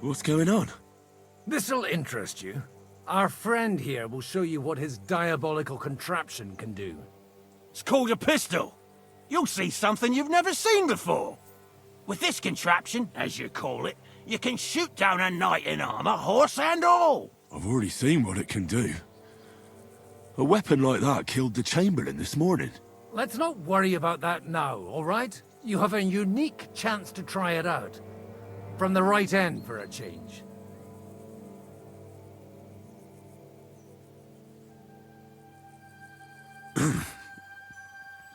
What's going on? This'll interest you. Our friend here will show you what his diabolical contraption can do. It's called a pistol. You'll see something you've never seen before. With this contraption, as you call it, you can shoot down a knight in armor, horse and all. I've already seen what it can do. A weapon like that killed the Chamberlain this morning. Let's not worry about that now, all right? You have a unique chance to try it out. From the right end for a change.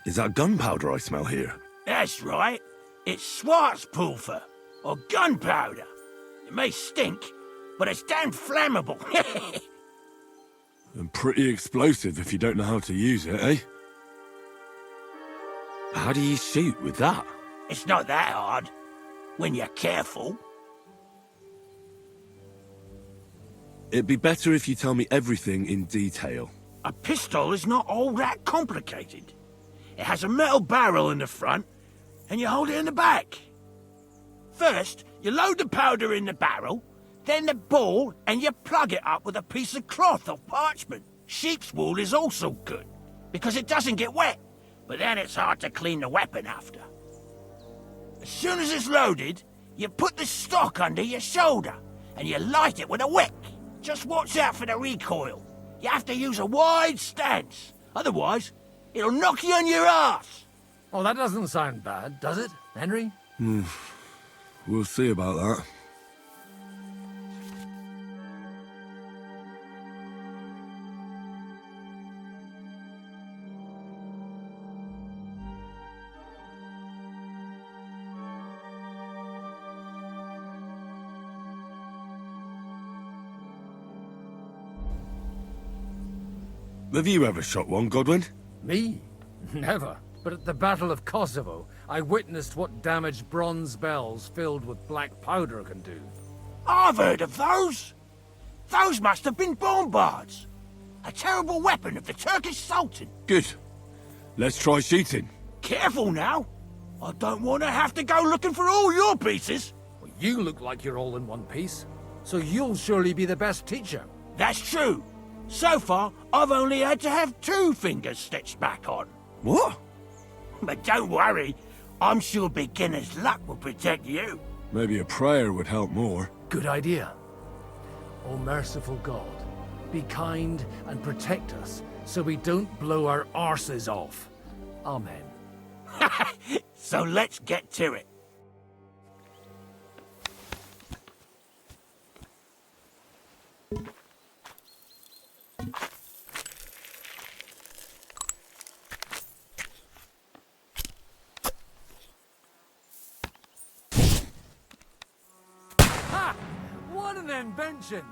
Is that gunpowder I smell here? That's right. It's Schwarzpulver, or gunpowder. It may stink, but it's damn flammable. And pretty explosive if you don't know how to use it, eh? How do you shoot with that? It's not that hard, when you're careful. It'd be better if you tell me everything in detail. A pistol is not all that complicated. It has a metal barrel in the front, and you hold it in the back. First, you load the powder in the barrel, then the ball, and you plug it up with a piece of cloth or parchment. Sheep's wool is also good, because it doesn't get wet, but then it's hard to clean the weapon after. As soon as it's loaded, you put the stock under your shoulder, and you light it with a wick. Just watch out for the recoil. You have to use a wide stance, otherwise it'll knock you on your ass. Oh, that doesn't sound bad, does it, Henry? We'll see about that. Have you ever shot one, Godwin? Me? Never. But at the Battle of Kosovo, I witnessed what damage bronze bells filled with black powder can do. I've heard of those. Those must have been bombards. A terrible weapon of the Turkish Sultan. Good. Let's try shooting. Careful now. I don't want to have to go looking for all your pieces. Well, you look like you're all in one piece, so you'll surely be the best teacher. That's true. So far, I've only had to have 2 fingers stitched back on. What? But don't worry, I'm sure beginner's luck will protect you. Maybe a prayer would help more. Good idea. O merciful God, be kind and protect us so we don't blow our arses off. Amen. So let's get to it. Ha! What an invention!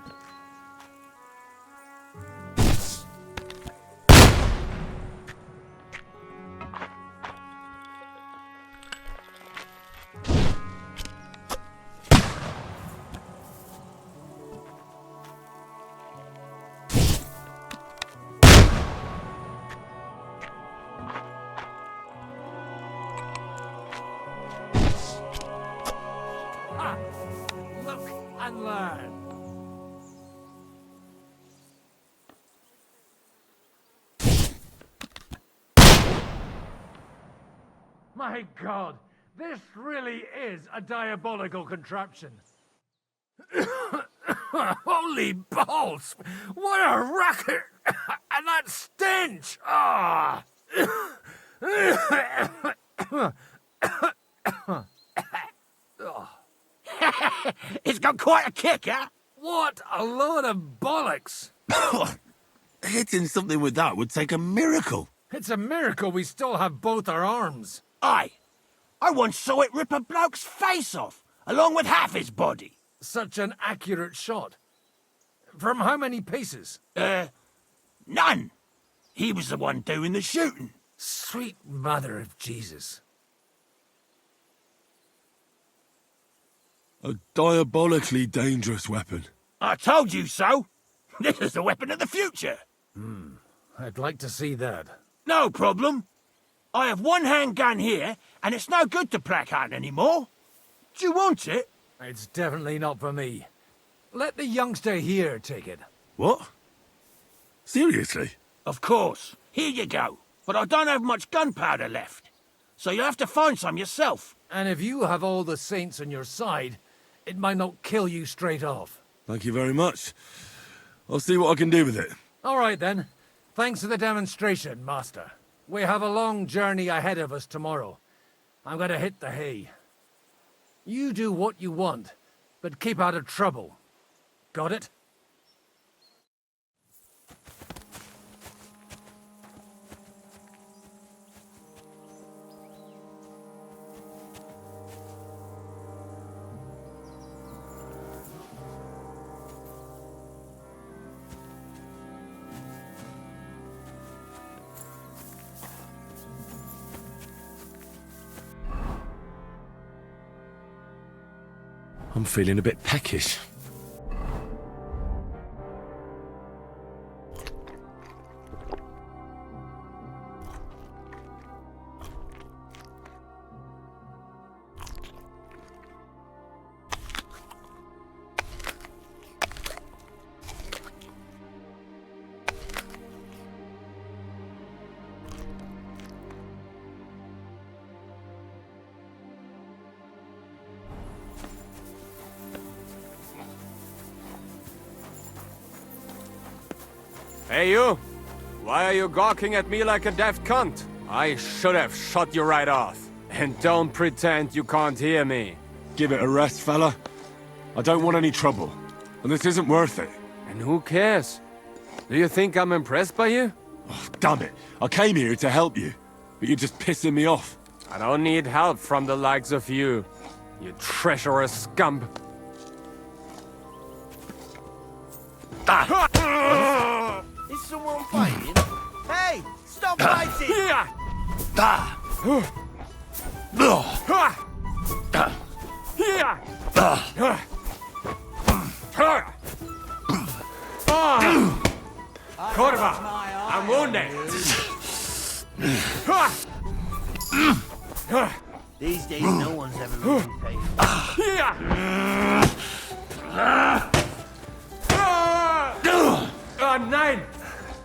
Look and learn. My God, this really is a diabolical contraption. Holy balls! What a racket! And that stench! Ah! It's got quite a kick, huh? What a load of bollocks! Hitting something with that would take a miracle. It's a miracle we still have both our arms. Aye. I once saw it rip a bloke's face off, along with half his body. Such an accurate shot. From how many paces? None. He was the one doing the shooting. Sweet mother of Jesus. A diabolically dangerous weapon. I told you so. This is the weapon of the future. I'd like to see that. No problem. I have one handgun here, and it's no good to placard anymore. Do you want it? It's definitely not for me. Let the youngster here take it. What? Seriously? Of course. Here you go. But I don't have much gunpowder left. So you'll have to find some yourself. And if you have all the saints on your side, it might not kill you straight off. Thank you very much. I'll see what I can do with it. All right, then. Thanks for the demonstration, Master. We have a long journey ahead of us tomorrow. I'm gonna hit the hay. You do what you want, but keep out of trouble. Got it? I'm feeling a bit peckish. Hey you! Why are you gawking at me like a daft cunt? I should have shot you right off. And don't pretend you can't hear me. Give it a rest, fella. I don't want any trouble. And this isn't worth it. And who cares? Do you think I'm impressed by you? Oh, damn it. I came here to help you. But you're just pissing me off. I don't need help from the likes of you. You treacherous scum. Is someone fighting? Hey! Stop fighting! Corva, I'm wounded. These days, no one's ever really patient. Oh nein!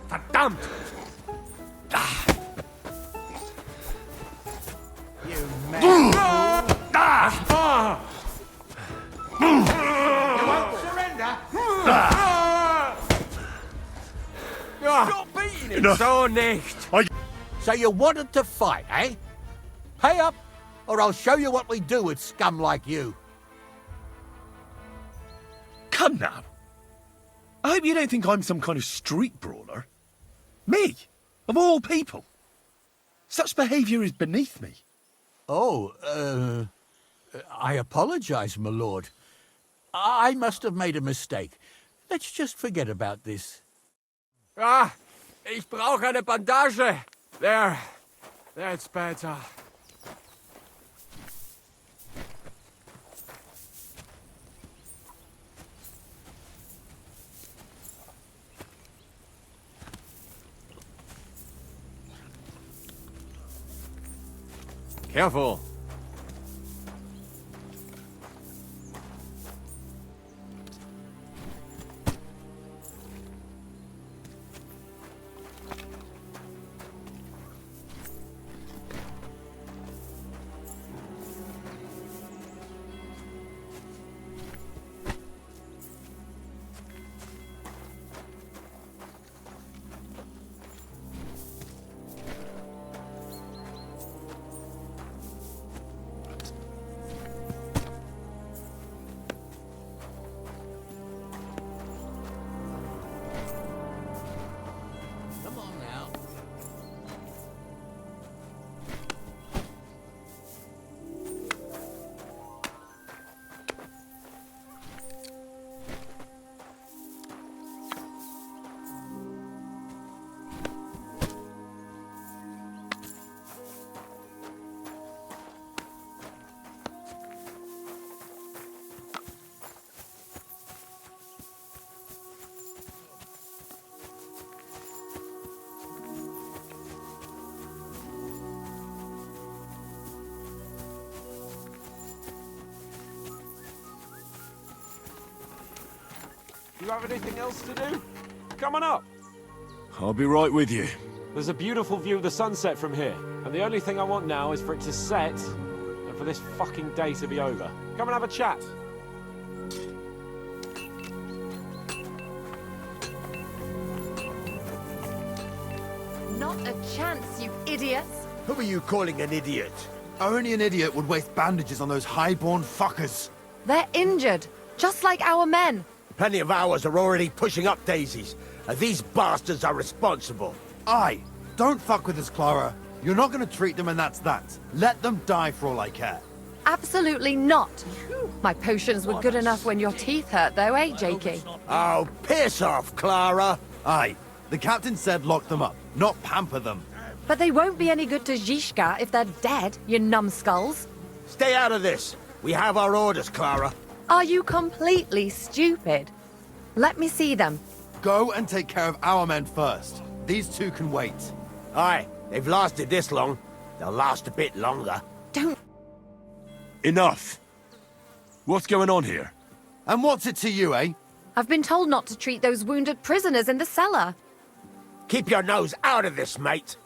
Verdammt! You man! You won't surrender? Stop beating him! So nicht! So you wanted to fight, eh? Pay up, or I'll show you what we do with scum like you. Come now. I hope you don't think I'm some kind of street brawler. Me? Of all people? Such behaviour is beneath me. Oh, I apologize, my lord. I must have made a mistake. Let's just forget about this. Ah, ich brauche eine Bandage. There. That's better. Careful. you have anything else to do? Come on up. I'll be right with you. There's a beautiful view of the sunset from here, and the only thing I want now is for it to set, and for this fucking day to be over. Come and have a chat. Not a chance, you idiots! Who are you calling an idiot? Only an idiot would waste bandages on those highborn fuckers. They're injured, just like our men. Plenty of ours are already pushing up daisies, and these bastards are responsible. Aye, don't fuck with us, Clara. You're not gonna treat them and that's that. Let them die for all I care. Absolutely not. My potions were good enough when your teeth hurt, though, eh, Jakey? Oh, piss off, Clara! Aye, the captain said lock them up, not pamper them. But they won't be any good to Zhishka if they're dead, you numbskulls. Stay out of this. We have our orders, Clara. Are you completely stupid? Let me see them. Go and take care of our men first. These two can wait. Aye, they've lasted this long. They'll last a bit longer. Don't... Enough! What's going on here? And what's it to you, eh? I've been told not to treat those wounded prisoners in the cellar. Keep your nose out of this, mate.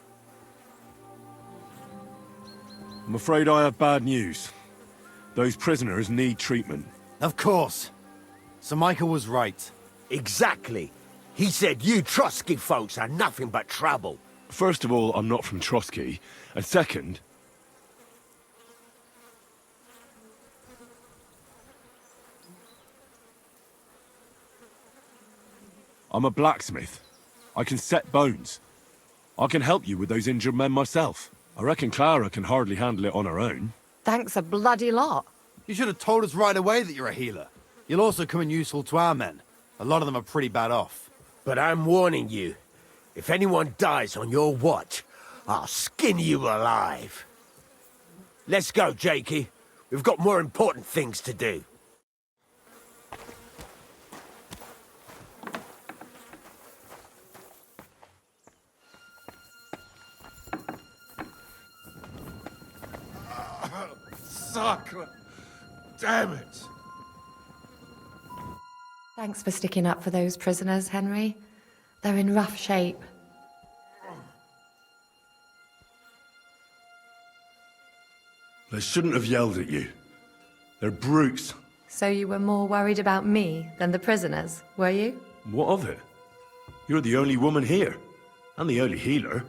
I'm afraid I have bad news. Those prisoners need treatment. Of course. Sir Michael was right. Exactly. He said you Trotsky folks are nothing but trouble. First of all, I'm not from Trotsky. And second... I'm a blacksmith. I can set bones. I can help you with those injured men myself. I reckon Clara can hardly handle it on her own. Thanks a bloody lot. You should have told us right away that you're a healer. You'll also come in useful to our men. A lot of them are pretty bad off. But I'm warning you. If anyone dies on your watch, I'll skin you alive. Let's go, Jakey. We've got more important things to do. Sucker! Damn it! Thanks for sticking up for those prisoners, Henry. They're in rough shape. They shouldn't have yelled at you. They're brutes. So you were more worried about me than the prisoners, were you? What of it? You're the only woman here. And the only healer.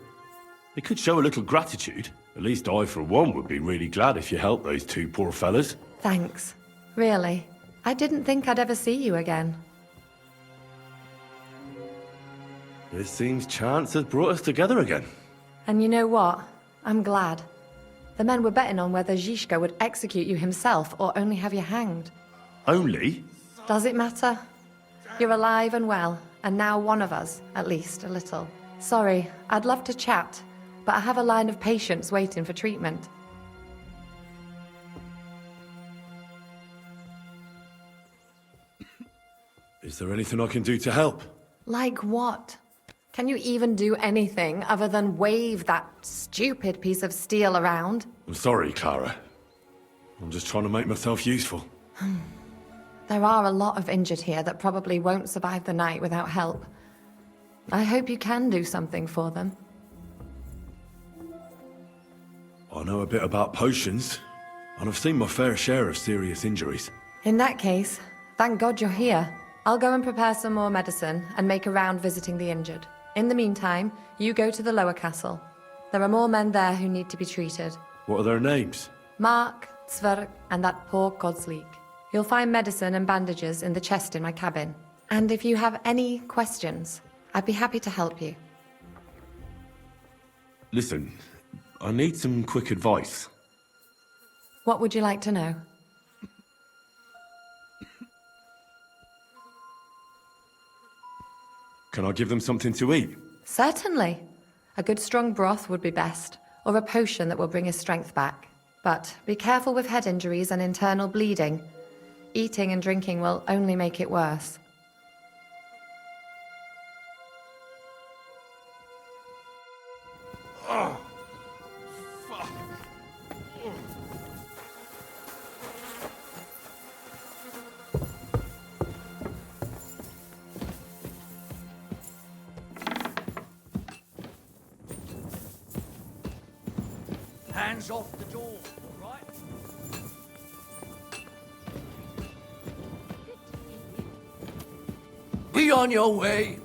They could show a little gratitude. At least I, for one, would be really glad if you helped those two poor fellas. Thanks. Really. I didn't think I'd ever see you again. It seems chance has brought us together again. And you know what? I'm glad. The men were betting on whether Zhishka would execute you himself or only have you hanged. Only? Does it matter? You're alive and well, and now one of us, at least a little. Sorry, I'd love to chat, but I have a line of patients waiting for treatment. Is there anything I can do to help? Like what? Can you even do anything other than wave that stupid piece of steel around? I'm sorry, Clara. I'm just trying to make myself useful. There are a lot of injured here that probably won't survive the night without help. I hope you can do something for them. I know a bit about potions, and I've seen my fair share of serious injuries. In that case, thank God you're here. I'll go and prepare some more medicine and make a round visiting the injured. In the meantime, you go to the lower castle. There are more men there who need to be treated. What are their names? Mark, Zverk, and that poor Godsleek. You'll find medicine and bandages in the chest in my cabin. And if you have any questions, I'd be happy to help you. Listen, I need some quick advice. What would you like to know? Can I give them something to eat? Certainly. A good strong broth would be best, or a potion that will bring his strength back. But be careful with head injuries and internal bleeding. Eating and drinking will only make it worse. hands off the door, all right? Be on your way.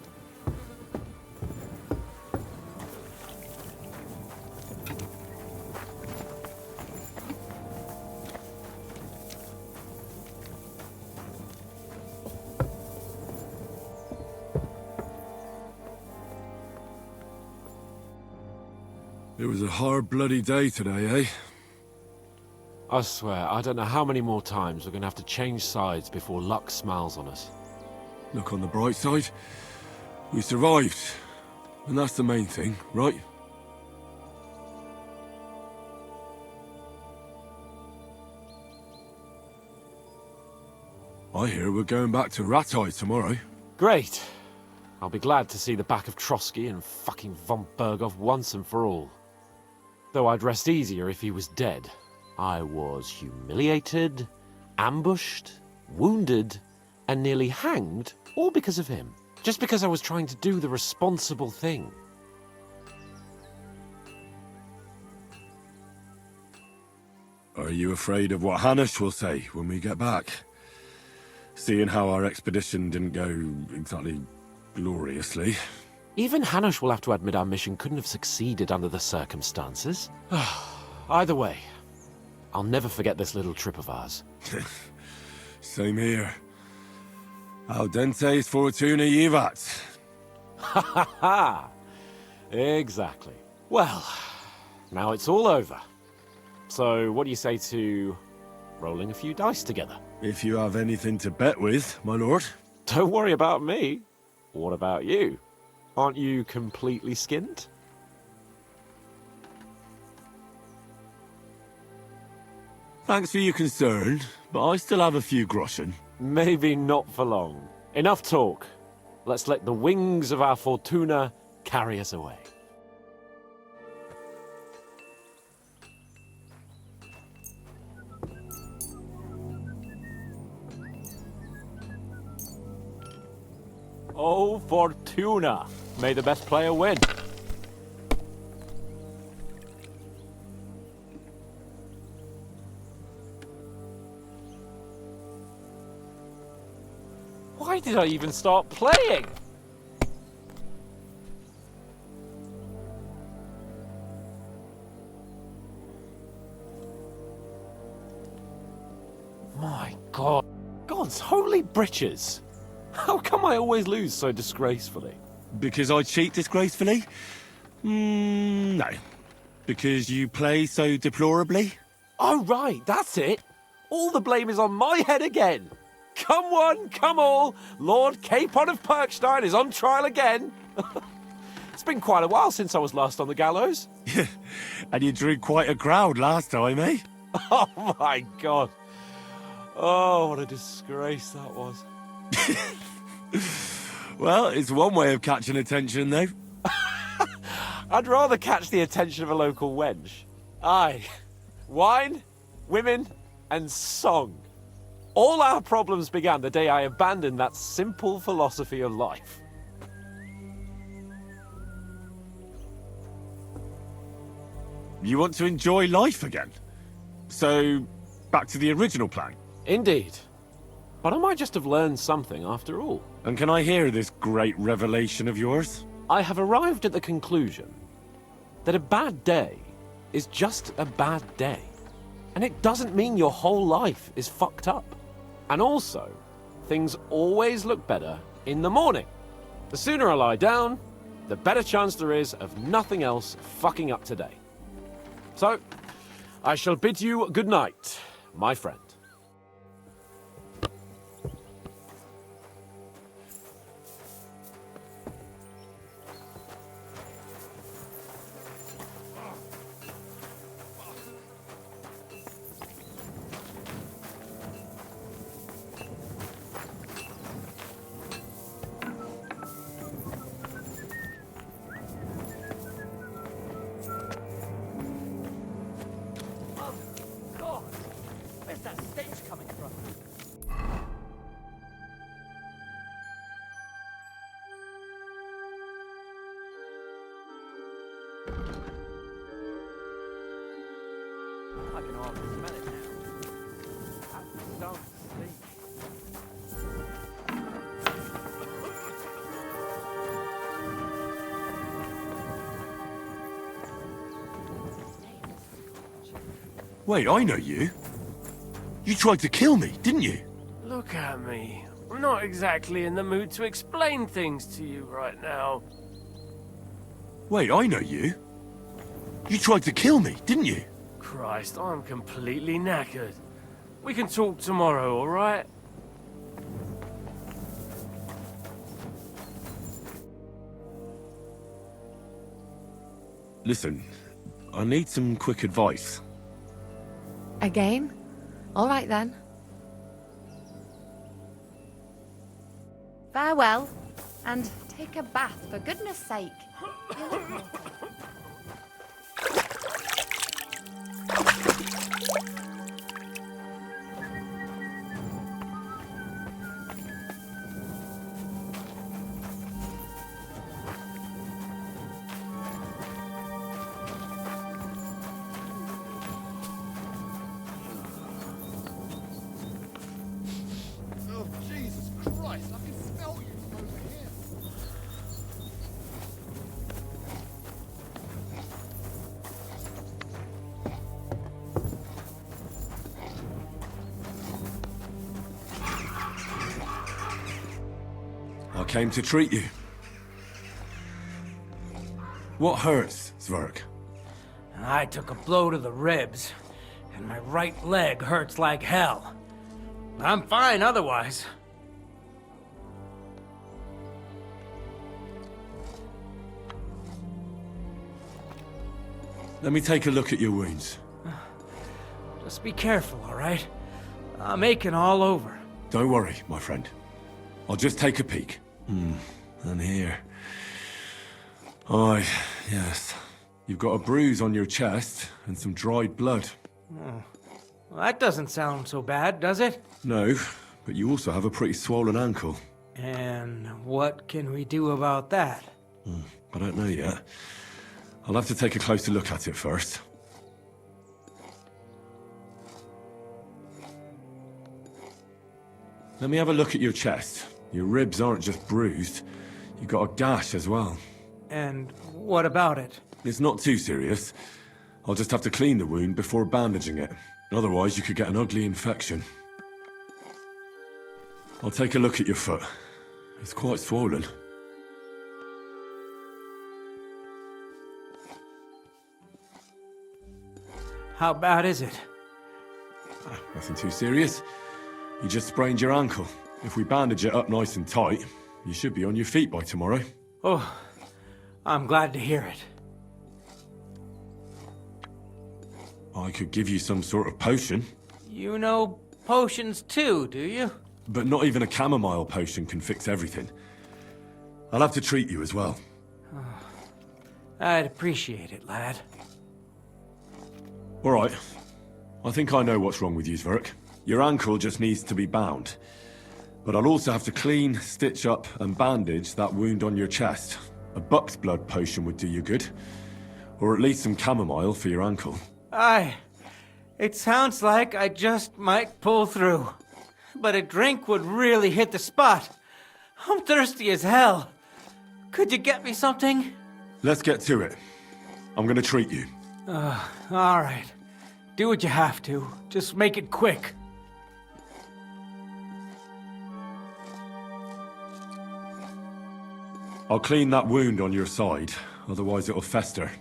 It was a hard bloody day today, eh? I swear, I don't know how many more times we're gonna have to change sides before luck smiles on us. Look on the bright side. We survived. And that's the main thing, right? I hear we're going back to Rattay tomorrow. Great. I'll be glad to see the back of Trotsky and fucking von Berghoff once and for all. Though I'd rest easier if he was dead. I was humiliated, ambushed, wounded, and nearly hanged, all because of him. Just because I was trying to do the responsible thing. Are you afraid of what Hanush will say when we get back? Seeing how our expedition didn't go exactly gloriously. Even Hanush will have to admit our mission couldn't have succeeded under the circumstances. Either way, I'll never forget this little trip of ours. Same here. Al dentes fortuna jivat. Ha ha ha! Exactly. Well, now it's all over. So, what do you say to rolling a few dice together? If you have anything to bet with, my lord. Don't worry about me. What about you? Aren't you completely skinned? Thanks for your concern, but I still have a few groschen. Maybe not for long. Enough talk. Let's let the wings of our Fortuna carry us away. Oh, Fortuna! May the best player win. Why did I even start playing? My God. God's holy britches. How come I always lose so disgracefully? Because I cheat disgracefully? No. Because you play so deplorably? Oh, right, that's it. All the blame is on my head again. Come one, come all. Lord Capon of Perkstein is on trial again. It's been quite a while since I was last on the gallows. And you drew quite a crowd last time, eh? Oh, my God. Oh, what a disgrace that was. Well, it's one way of catching attention, though. I'd rather catch the attention of a local wench. Aye. Wine, women, and song. All our problems began the day I abandoned that simple philosophy of life. You want to enjoy life again? So, back to the original plan? Indeed. But I might just have learned something after all. And can I hear this great revelation of yours? I have arrived at the conclusion that a bad day is just a bad day. And it doesn't mean your whole life is fucked up. And also, things always look better in the morning. The sooner I lie down, the better chance there is of nothing else fucking up today. So, I shall bid you good night, my friend. God! Where's that stench coming from? I can hardly smell it now. Don't sleep. Wait, I know you. You tried to kill me, didn't you? Look at me. I'm not exactly in the mood to explain things to you right now. Wait, I know you. You tried to kill me, didn't you? Christ, I'm completely knackered. We can talk tomorrow, alright? Listen, I need some quick advice. A game? All right then. Farewell, and take a bath for goodness sake. You look naughty. Oh, Jesus Christ, I can smell you from over here. I came to treat you. What hurts, Zwerg? I took a blow to the ribs, and my right leg hurts like hell. I'm fine otherwise. Let me take a look at your wounds. Just be careful, all right? I'm aching all over. Don't worry, my friend. I'll just take a peek. And here. Aye, yes. You've got a bruise on your chest and some dried blood. Well, that doesn't sound so bad, does it? No, but you also have a pretty swollen ankle. And what can we do about that? I don't know yet. I'll have to take a closer look at it first. Let me have a look at your chest. Your ribs aren't just bruised. You've got a gash as well. And what about it? It's not too serious. I'll just have to clean the wound before bandaging it. Otherwise, you could get an ugly infection. I'll take a look at your foot. It's quite swollen. How bad is it? Nothing too serious. You just sprained your ankle. If we bandage it up nice and tight, you should be on your feet by tomorrow. Oh, I'm glad to hear it. I could give you some sort of potion. You know potions too, do you? But not even a chamomile potion can fix everything. I'll have to treat you as well. I'd appreciate it, lad. All right. I think I know what's wrong with you, Zwerg. Your ankle just needs to be bound. But I'll also have to clean, stitch up, and bandage that wound on your chest. A buck's blood potion would do you good. Or at least some chamomile for your ankle. It sounds like I just might pull through. But a drink would really hit the spot. I'm thirsty as hell. Could you get me something? Let's get to it. I'm gonna treat you. All right. Do what you have to. Just make it quick. I'll clean that wound on your side, otherwise it'll fester.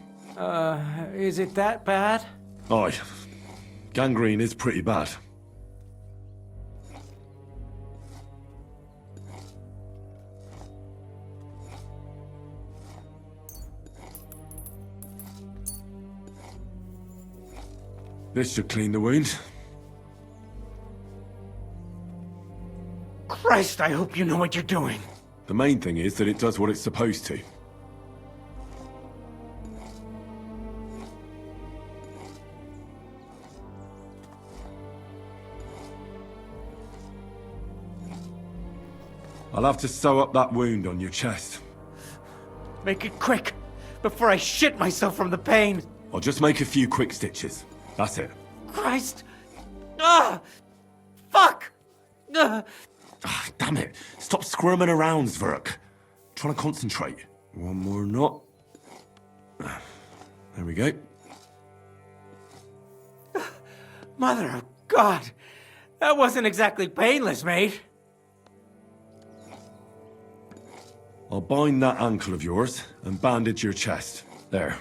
Is it that bad? Aye. Gangrene is pretty bad. This should clean the wound. Christ, I hope you know what you're doing. The main thing is that it does what it's supposed to. I'll have to sew up that wound on your chest. Make it quick, before I shit myself from the pain. I'll just make a few quick stitches. That's it. Christ! Ah! Fuck! Ah, damn it. Stop squirming around, Zverk. Trying to concentrate. One more knot. There we go. Mother of God! That wasn't exactly painless, mate. I'll bind that ankle of yours and bandage your chest. There.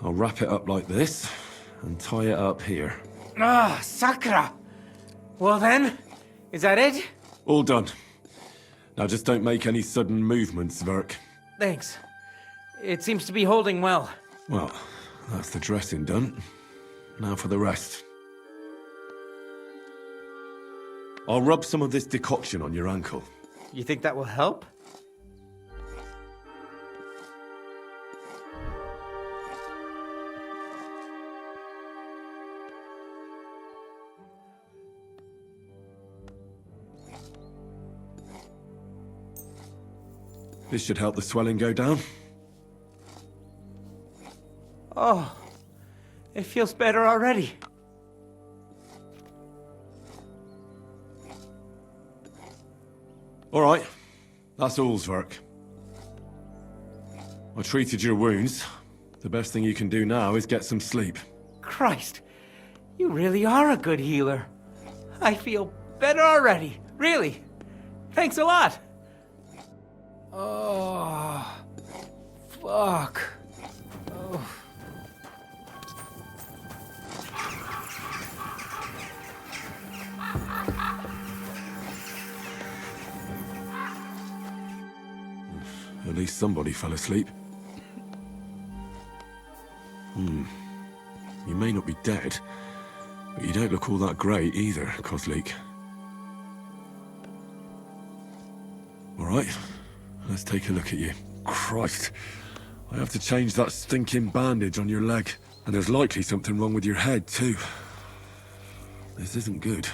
I'll wrap it up like this and tie it up here. Ah, Sakra! Well then, is that it? All done. Now just don't make any sudden movements, Zverk. Thanks. It seems to be holding well. Well, that's the dressing done. Now for the rest. I'll rub some of this decoction on your ankle. You think that will help? This should help the swelling go down. Oh, it feels better already. All right. That's all, Zverk. I treated your wounds. The best thing you can do now is get some sleep. Christ, you really are a good healer. I feel better already, really. Thanks a lot. Oh, fuck. Oh. At least somebody fell asleep. You may not be dead, but you don't look all that great either, Kozlik. All right, let's take a look at you. Christ, I have to change that stinking bandage on your leg, and there's likely something wrong with your head too. This isn't good.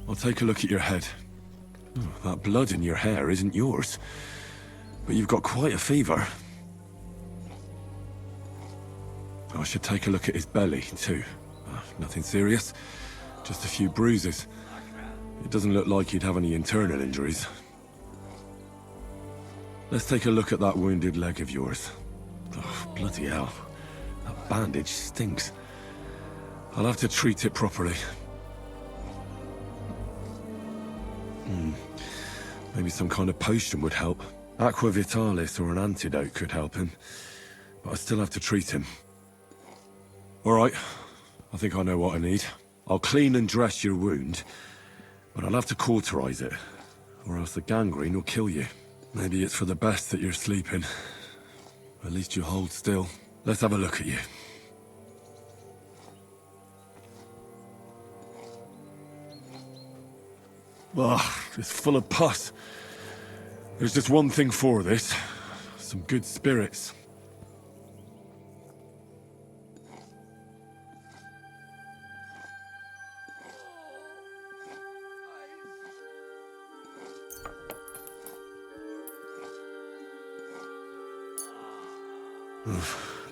I'll take a look at your head. Oh, that blood in your hair isn't yours, but you've got quite a fever. I should take a look at his belly, too. Nothing serious, just a few bruises. It doesn't look like he'd have any internal injuries. Let's take a look at that wounded leg of yours. Oh, bloody hell. That bandage stinks. I'll have to treat it properly. Maybe some kind of potion would help. Aqua Vitalis or an antidote could help him. But I still have to treat him. Alright, I think I know what I need. I'll clean and dress your wound, but I'll have to cauterize it, or else the gangrene will kill you. Maybe it's for the best that you're sleeping. At least you hold still. Let's have a look at you. Ugh, it's full of pus. There's just one thing for this. Some good spirits.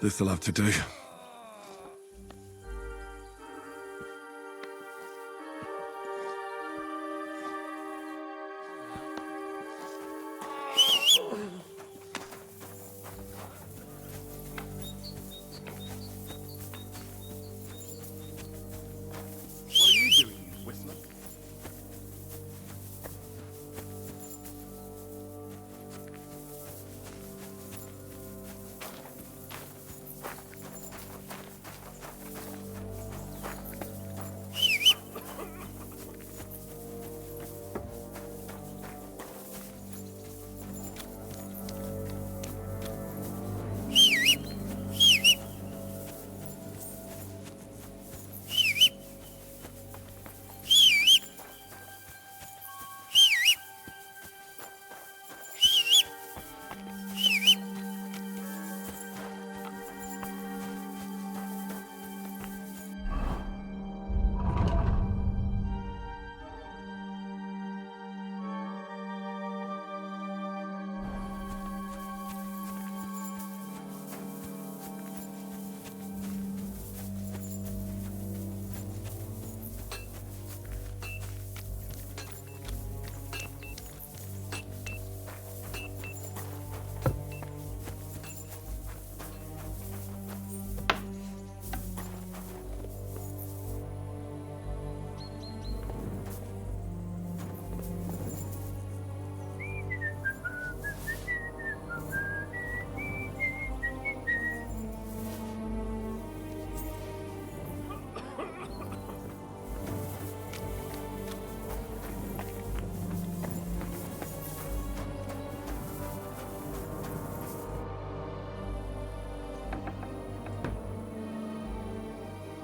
This'll have to do.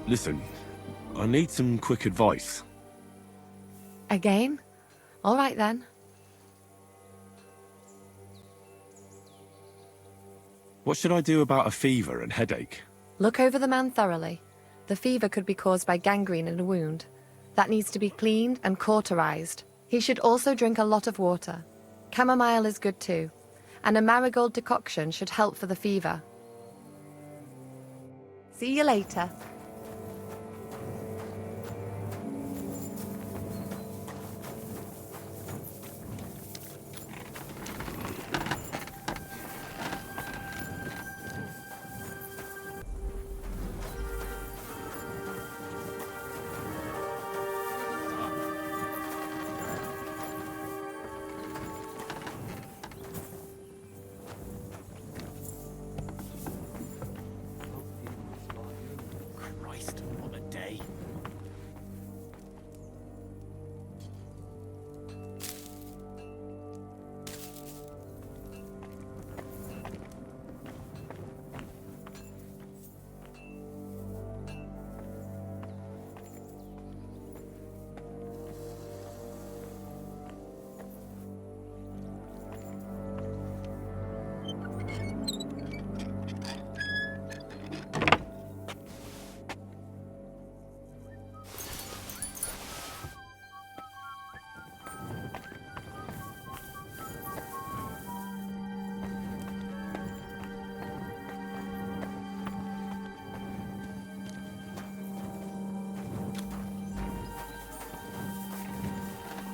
Listen, I need some quick advice. Again? All right then. What should I do about a fever and headache? Look over the man thoroughly. The fever could be caused by gangrene in a wound. That needs to be cleaned and cauterized. He should also drink a lot of water. Chamomile is good too. And a marigold decoction should help for the fever. See you later. Christ, what a day.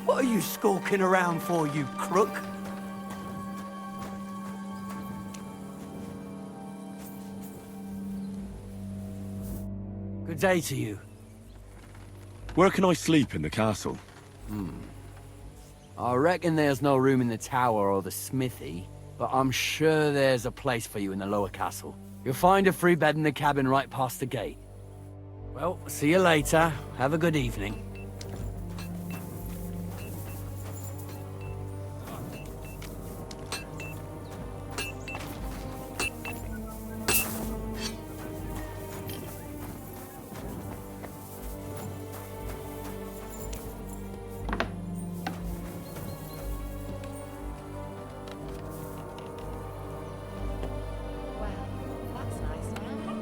What are you skulking around for, you crook? Good day to you. Where can I sleep in the castle? I reckon there's no room in the tower or the smithy, but I'm sure there's a place for you in the lower castle. You'll find a free bed in the cabin right past the gate. Well, see you later. Have a good evening. Well, that's nice now.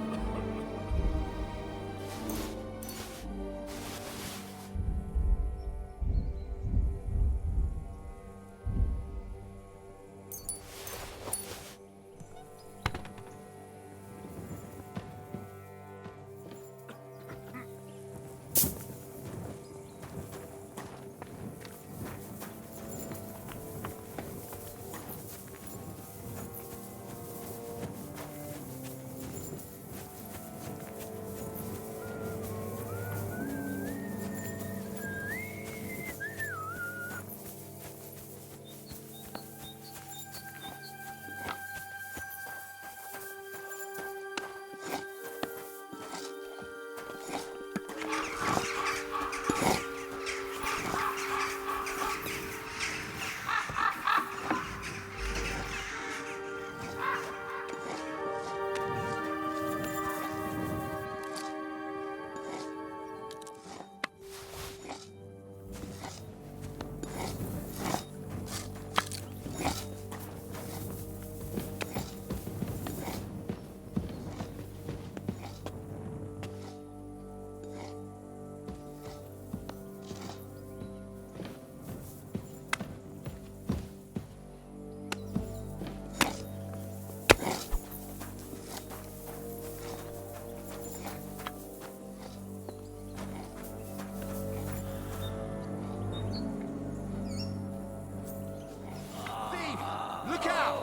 Look out!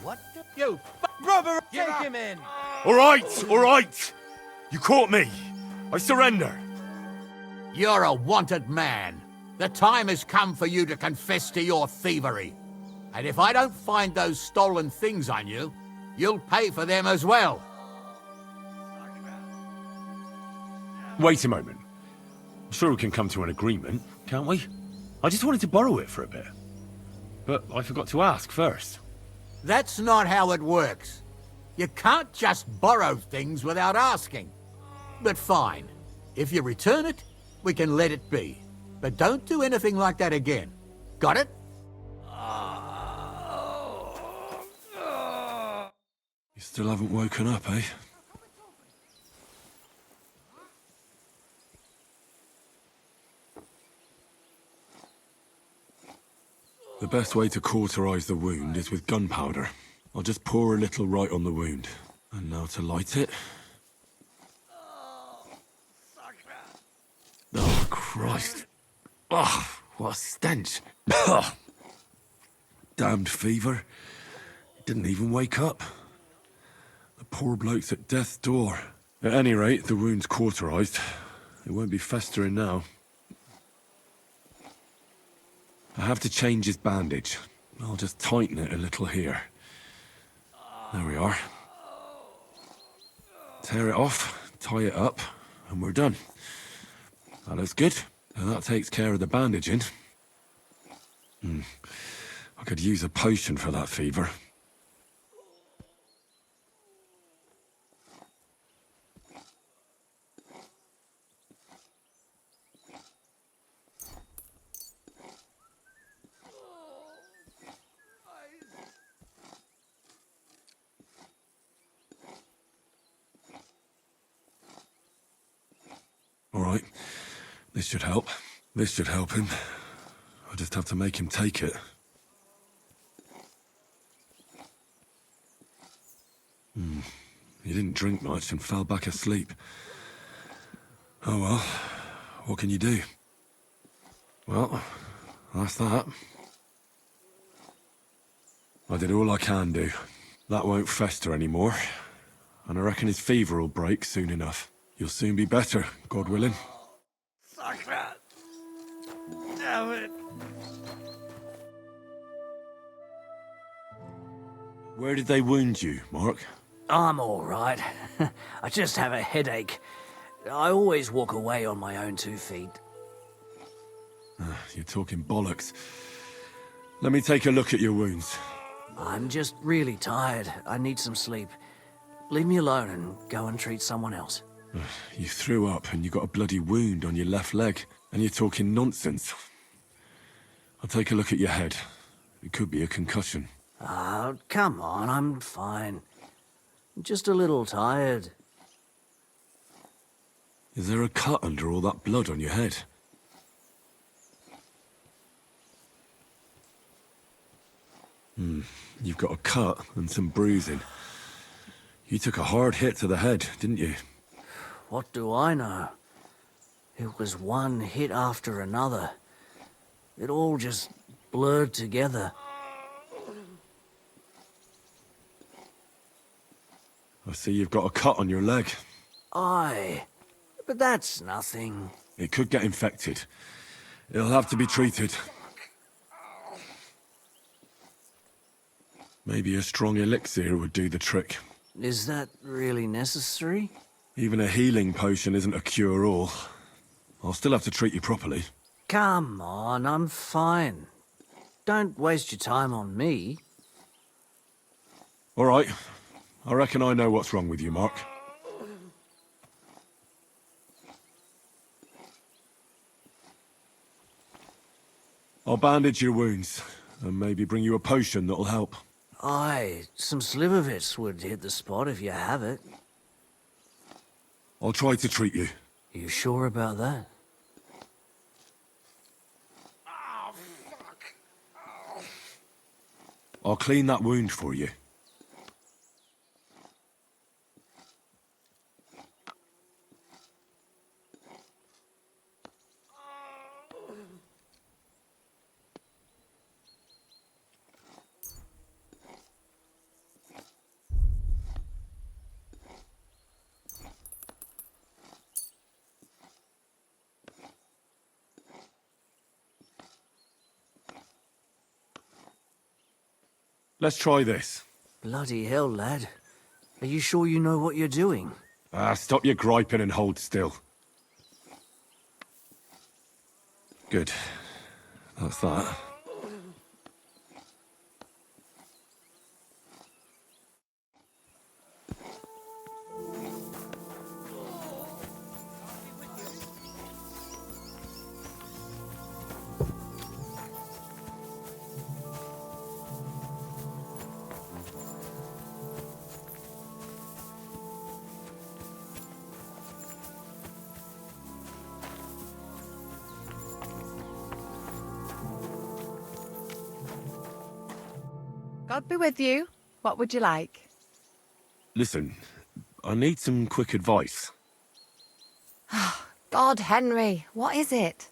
What the... You Brother, take him in! All right! You caught me. I surrender. You're a wanted man. The time has come for you to confess to your thievery. And if I don't find those stolen things on you, you'll pay for them as well. Wait a moment. I'm sure we can come to an agreement, can't we? I just wanted to borrow it for a bit. But I forgot to ask first. That's not how it works. You can't just borrow things without asking. But fine. If you return it, we can let it be. But don't do anything like that again. Got it? You still haven't woken up, eh? The best way to cauterize the wound is with gunpowder. I'll just pour a little right on the wound. And now to light it. Oh, Christ. Oh, what a stench. Damned fever. Didn't even wake up. The poor bloke's at death's door. At any rate, the wound's cauterized. It won't be festering now. I have to change his bandage. I'll just tighten it a little here. There we are. Tear it off, tie it up, and we're done. That looks good. And that takes care of the bandaging. I could use a potion for that fever. All right. This should help. This should help him. I just have to make him take it. He didn't drink much and fell back asleep. Oh well, what can you do? Well, that's that. I did all I can do. That won't fester anymore. And I reckon his fever will break soon enough. You'll soon be better, God willing. Sucker! Damn it! Where did they wound you, Mark? I'm all right. I just have a headache. I always walk away on my own 2 feet. You're talking bollocks. Let me take a look at your wounds. I'm just really tired. I need some sleep. Leave me alone and go and treat someone else. You threw up and you got a bloody wound on your left leg, and you're talking nonsense. I'll take a look at your head. It could be a concussion. Oh, come on, I'm fine. I'm just a little tired. Is there a cut under all that blood on your head? You've got a cut and some bruising. You took a hard hit to the head, didn't you? What do I know? It was one hit after another. It all just blurred together. I see you've got a cut on your leg. Aye, but that's nothing. It could get infected. It'll have to be treated. Maybe a strong elixir would do the trick. Is that really necessary? Even a healing potion isn't a cure-all. I'll still have to treat you properly. Come on, I'm fine. Don't waste your time on me. All right. I reckon I know what's wrong with you, Mark. I'll bandage your wounds, and maybe bring you a potion that'll help. Aye, some slivovitz would hit the spot if you have it. I'll try to treat you. You sure about that? I'll clean that wound for you. Let's try this. Bloody hell, lad. Are you sure you know what you're doing? Stop your griping and hold still. Good. That's that. God be with you. What would you like? Listen, I need some quick advice. God, Henry, what is it?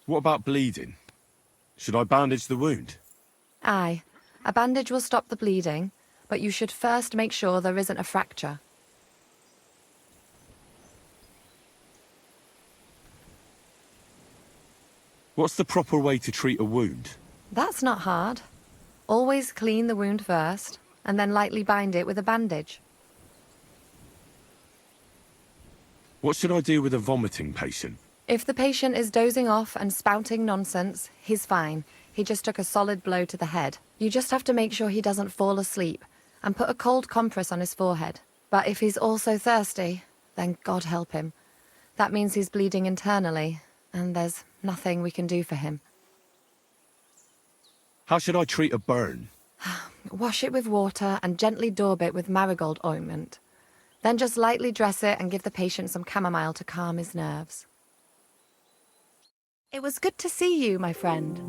What about bleeding? Should I bandage the wound? Aye. A bandage will stop the bleeding, but you should first make sure there isn't a fracture. What's the proper way to treat a wound? That's not hard. Always clean the wound first, and then lightly bind it with a bandage. What should I do with a vomiting patient? If the patient is dozing off and spouting nonsense, he's fine. He just took a solid blow to the head. You just have to make sure he doesn't fall asleep, and put a cold compress on his forehead. But if he's also thirsty, then God help him. That means he's bleeding internally, and there's nothing we can do for him. How should I treat a burn? Wash it with water and gently daub it with marigold ointment. Then just lightly dress it and give the patient some chamomile to calm his nerves. It was good to see you, my friend.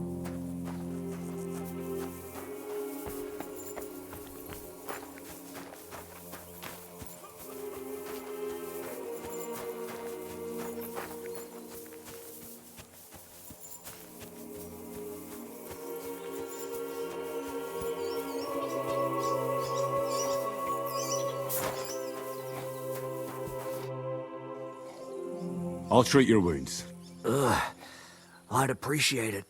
I'll treat your wounds. Ugh, I'd appreciate it.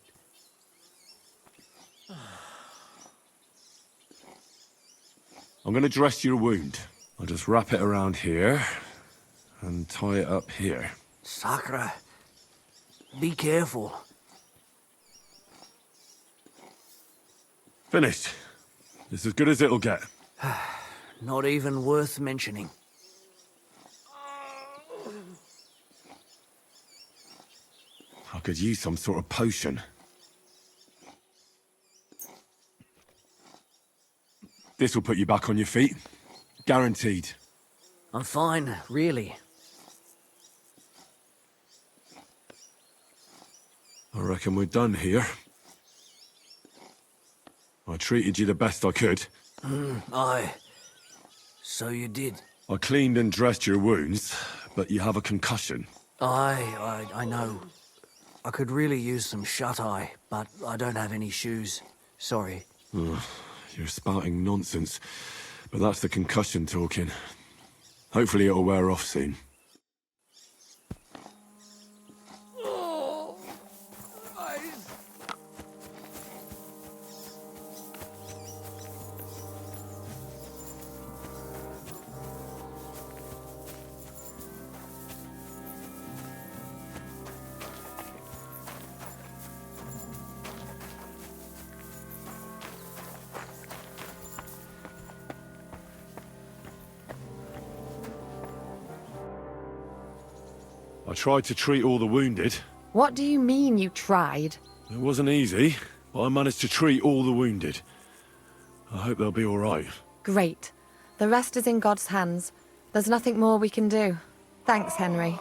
I'm gonna dress your wound. I'll just wrap it around here and tie it up here. Sakra, be careful. Finished. It's as good as it'll get. Not even worth mentioning. I could use some sort of potion. This will put you back on your feet. Guaranteed. I'm fine, really. I reckon we're done here. I treated you the best I could. Aye. So you did. I cleaned and dressed your wounds, but you have a concussion. I know. I could really use some shut-eye, but I don't have any shoes. Sorry. Ugh, you're spouting nonsense, but that's the concussion talking. Hopefully it'll wear off soon. I tried to treat all the wounded. What do you mean you tried? It wasn't easy, but I managed to treat all the wounded. I hope they'll be all right. Great. The rest is in God's hands. There's nothing more we can do. Thanks, Henry.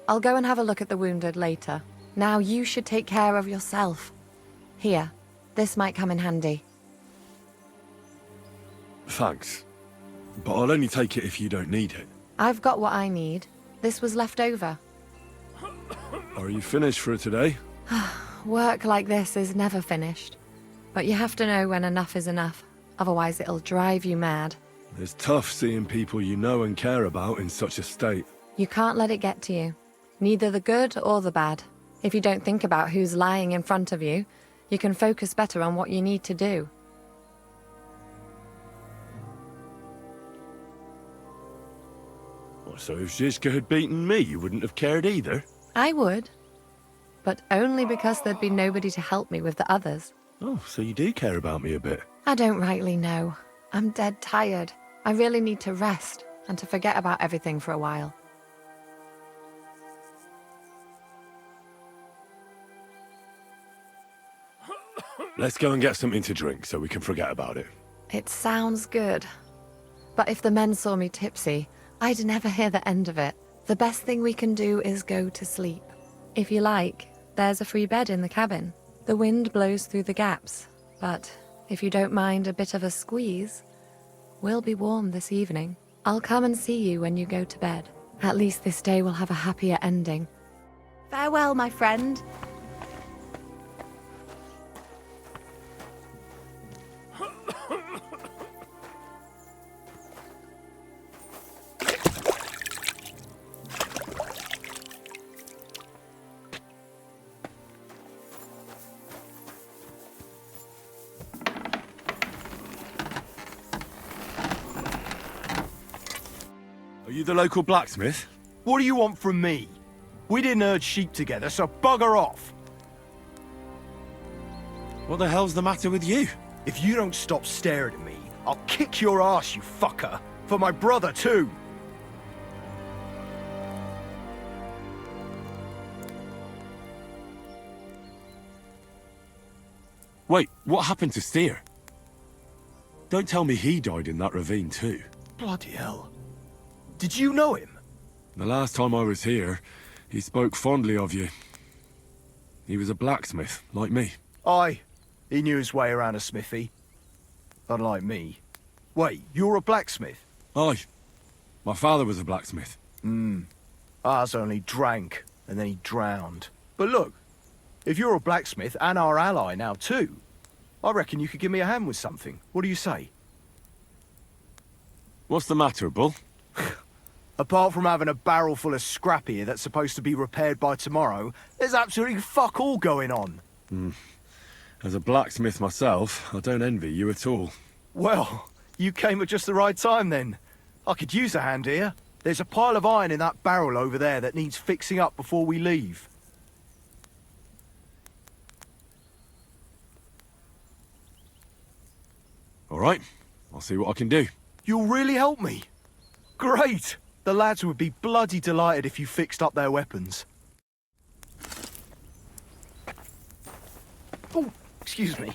I'll go and have a look at the wounded later. Now you should take care of yourself. Here, this might come in handy. Thanks. But I'll only take it if you don't need it. I've got what I need. This was left over. Are you finished for today? Work like this is never finished. But you have to know when enough is enough. Otherwise it'll drive you mad. It's tough seeing people you know and care about in such a state. You can't let it get to you. Neither the good or the bad. If you don't think about who's lying in front of you, you can focus better on what you need to do. So if Zizka had beaten me, you wouldn't have cared either? I would. But only because there'd be nobody to help me with the others. Oh, so you do care about me a bit. I don't rightly know. I'm dead tired. I really need to rest and to forget about everything for a while. Let's go and get something to drink so we can forget about it. It sounds good. But if the men saw me tipsy, I'd never hear the end of it. The best thing we can do is go to sleep. If you like, There's a free bed in the cabin. The wind blows through the gaps, but if you don't mind a bit of a squeeze, we'll be warm this evening. I'll come and see you when you go to bed. At least this day will have a happier ending. Farewell, my friend. Are you the local blacksmith? What do you want from me? We didn't herd sheep together, so bugger off. What the hell's the matter with you? If you don't stop staring at me, I'll kick your ass, you fucker. For my brother, too. Wait, what happened to Steer? Don't tell me he died in that ravine too. Bloody hell. Did you know him? The last time I was here, he spoke fondly of you. He was a blacksmith, like me. Aye. He knew his way around a smithy. Unlike me. Wait, you're a blacksmith? Aye. My father was a blacksmith. Ours only drank, and then he drowned. But look, if you're a blacksmith and our ally now too, I reckon you could give me a hand with something. What do you say? What's the matter, Bull? Apart from having a barrel full of scrap here that's supposed to be repaired by tomorrow, there's absolutely fuck all going on. As a blacksmith myself, I don't envy you at all. Well, you came at just the right time then. I could use a hand here. There's a pile of iron in that barrel over there that needs fixing up before we leave. All right, I'll see what I can do. You'll really help me? Great! The lads would be bloody delighted if you fixed up their weapons. Oh, excuse me.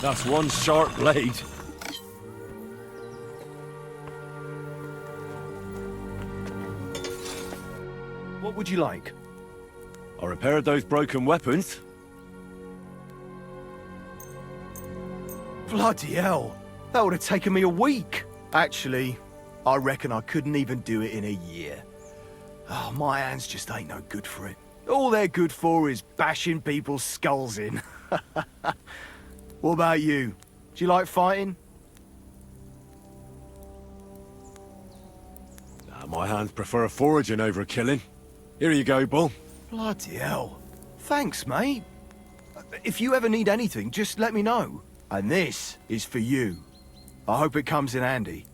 That's one sharp blade. What would you like? I repaired those broken weapons. Bloody hell! That would have taken me a week. Actually, I reckon I couldn't even do it in a year. Oh, my hands just ain't no good for it. All they're good for is bashing people's skulls in. What about you? Do you like fighting? My hands prefer foraging over killing. Here you go, Bull. Bloody hell. Thanks, mate. If you ever need anything, just let me know. And this is for you. I hope it comes in handy.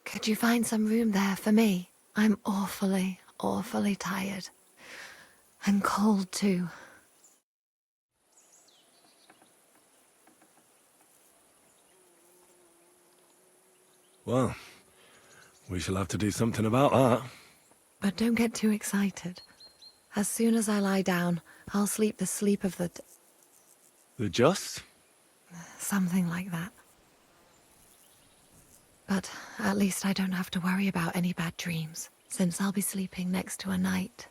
Could you find some room there for me? I'm awfully tired. And cold too. Well, we shall have to do something about that. But don't get too excited. As soon as I lie down, I'll sleep the sleep of the... The just? Something like that. But at least I don't have to worry about any bad dreams, since I'll be sleeping next to a knight.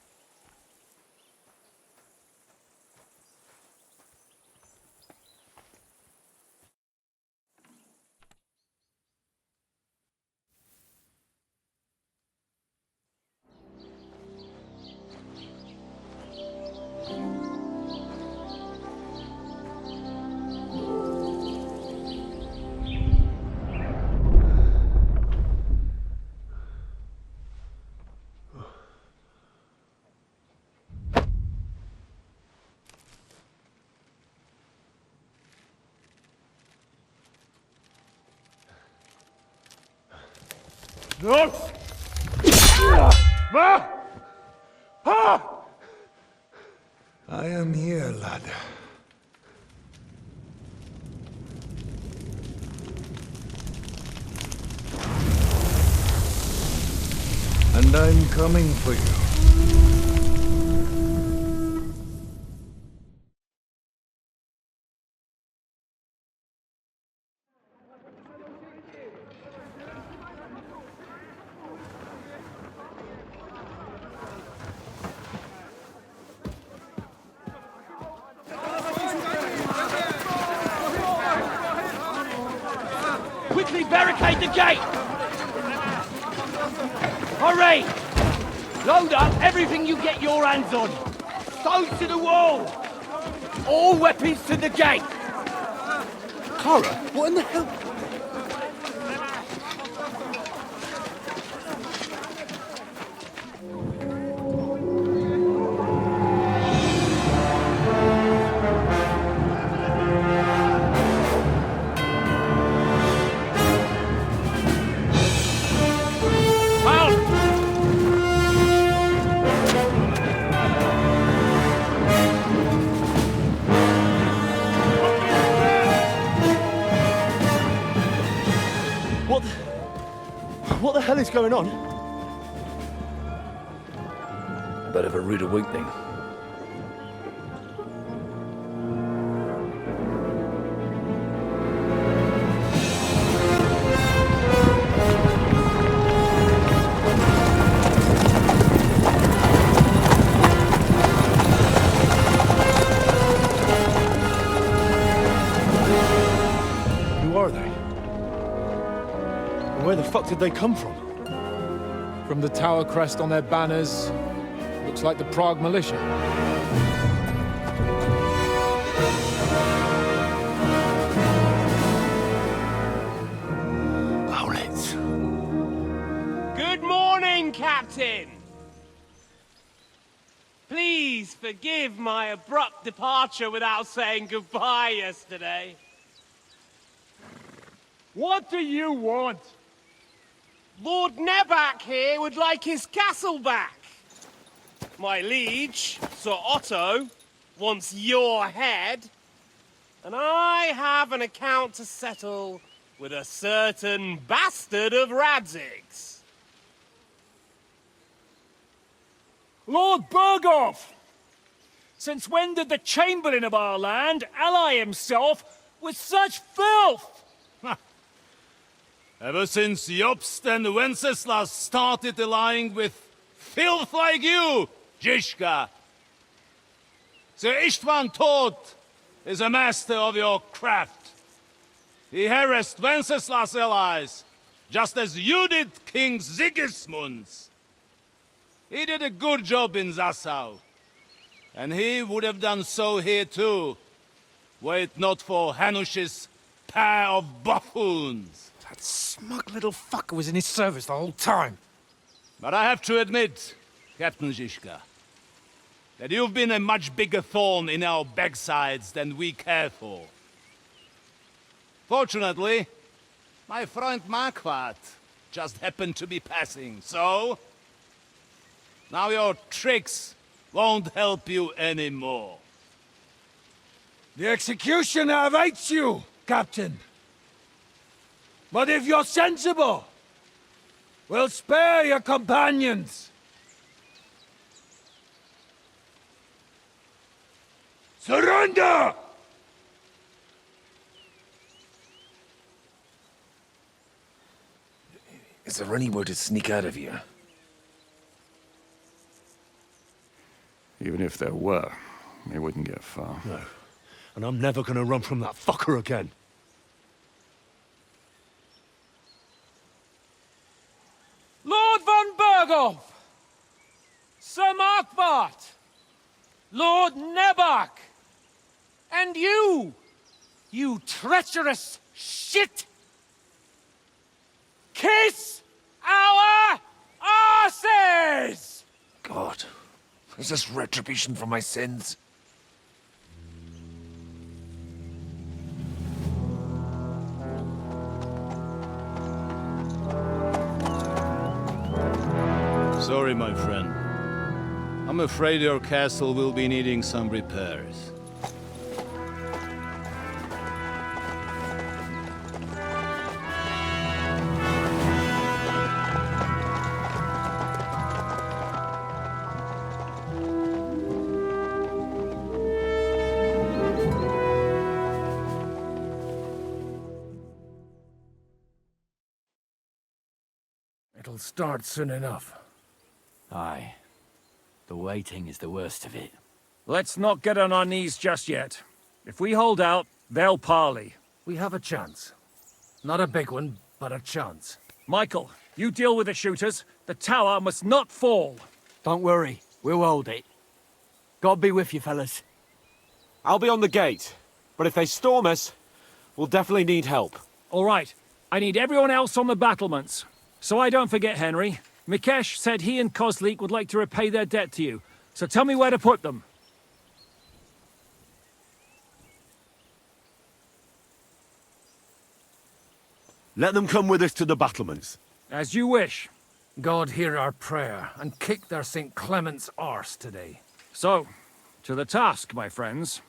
No! I am here, lad. And I'm coming for you. Quickly barricade the gate! Hurry! Load up everything you get your hands on. Stones to the wall! All weapons to the gate! Clara, what in the hell? hell is going on? Bit of a rude awakening. Who are they? And where the fuck did they come from? From the tower crest on their banners, looks like the Prague militia. Owlets. Good morning, Captain! Please forgive my abrupt departure without saying goodbye yesterday. What do you want? Lord Nebak here would like his castle back. My liege, Sir Otto, wants your head. And I have an account to settle with a certain bastard of Radzig's. Lord Berghoff! Since when did the Chamberlain of our land ally himself with such filth? Ever since Jobst and Wenceslas started allying with filth like you, Zizka. Sir Istvan Tod is a master of your craft. He harassed Wenceslas' allies, just as you did King Sigismund's. He did a good job in Zassau, and he would have done so here too, were it not for Hanush's pair of buffoons. That smug little fucker was in his service the whole time. But I have to admit, Captain Zizka, that you've been a much bigger thorn in our backsides than we care for. Fortunately, my friend Marquardt just happened to be passing, so... now your tricks won't help you anymore. The executioner awaits you, Captain. But if you're sensible, we'll spare your companions. Surrender! Is there any way to sneak out of here? Even if there were, we wouldn't get far. No. And I'm never gonna run from that fucker again. Lord von Berghoff! Sir Marquardt! Lord Nebak! And you! You treacherous shit! Kiss our asses! God, is this retribution for my sins? Sorry, my friend. I'm afraid your castle will be needing some repairs. It'll start soon enough. Aye. The waiting is the worst of it. Let's not get on our knees just yet. If we hold out, they'll parley. We have a chance. Not a big one, but a chance. Michael, you deal with the shooters. The tower must not fall. Don't worry, we'll hold it. God be with you, fellas. I'll be on the gate, but if they storm us, we'll definitely need help. All right, I need everyone else on the battlements. So I don't forget, Henry. Mikesh said he and Kozlik would like to repay their debt to you. So tell me where to put them. Let them come with us to the battlements. As you wish. God hear our prayer, and kick their St. Clement's arse today. So, to the task, my friends.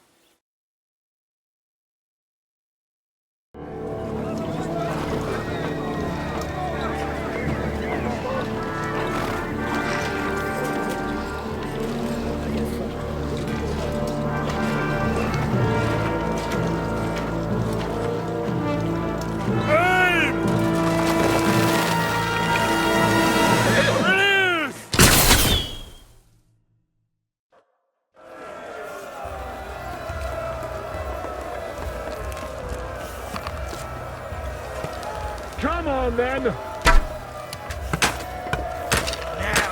Come on, then! Now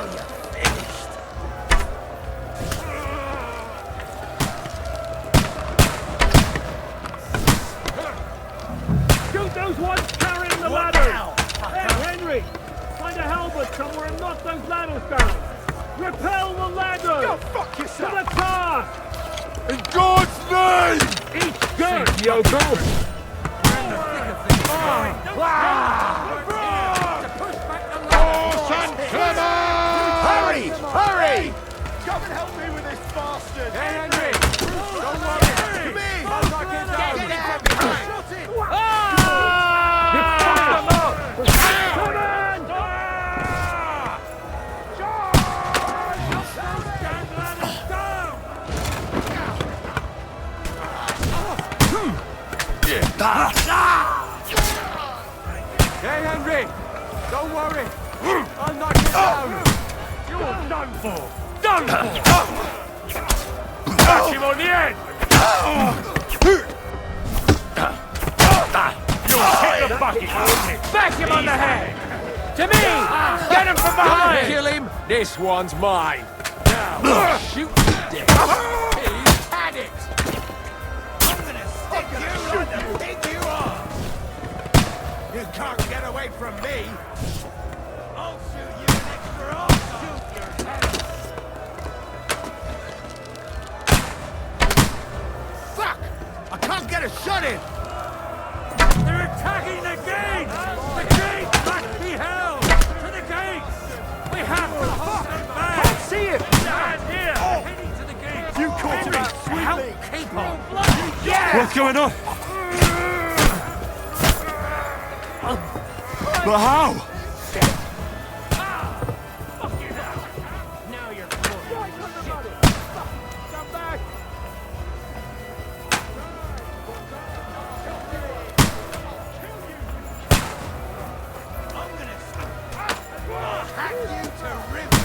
you're finished. Shoot those ones carrying the ladders! Hey, Henry! Find a halberd somewhere and knock those ladders down! Repel the ladders! Go fuck yourself! To the car! In God's name! Eat dirt, Yoko! Hurry! Hurry! Come and help me with this bastard! Hey, Henry! Don't worry! Come in! I'll knock it down! Get out behind! You fucked them up! Come on! Hey, Henry! Don't worry! I'll knock it down! You're done for! Done for! Catch him on the end! You'll hit the bucket, won't you? Back him on the head! To me! Get him from behind! Kill him! This one's mine! Now, shoot him dead! He's had it! I'm gonna stick you like the pig you are! You can't get away from me! I'll shoot you next for I'll shoot your head off! Fuck! I can't get a shot in! They're attacking the gates! The gates must be held! To the gates! We have to hold them back! Can't see him! Stand here! Heading to the gates! You caught him out Help sweetly! keep on! Yeah! What's going on? But how? Now you're full. Come back! I'm gonna hack you to ribs!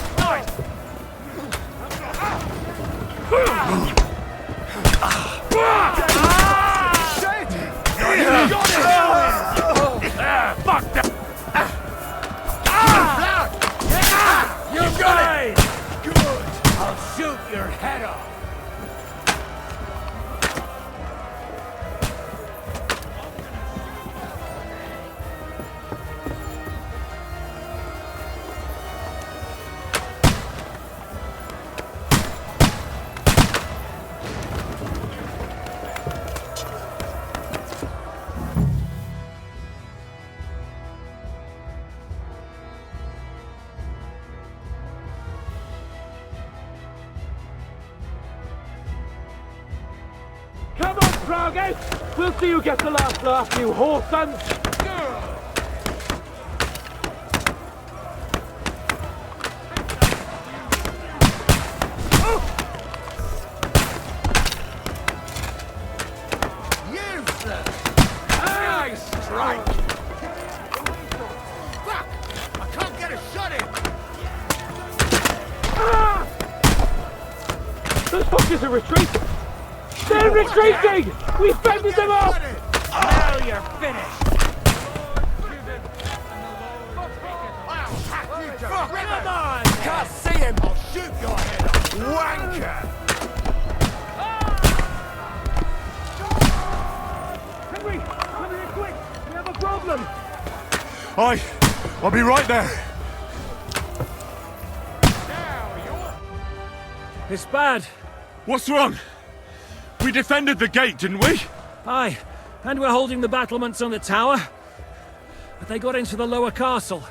Fuck that! You got it! Good! I'll shoot your head off! Come on, Froggy! We'll see you get the last laugh, you whore sons! Useless! Nice strike! Fuck! I can't get a shot in! Those fuckers are retreating! They're retreating! We've fended them off! Now you're finished! Come on! Can't see him! I'll shoot your head off! Wanker! Henry! Come here quick! We have a problem! I'll be right there. It's bad. What's wrong? We defended the gate, didn't we? Aye, and we're holding the battlements on the tower. But they got into the lower castle.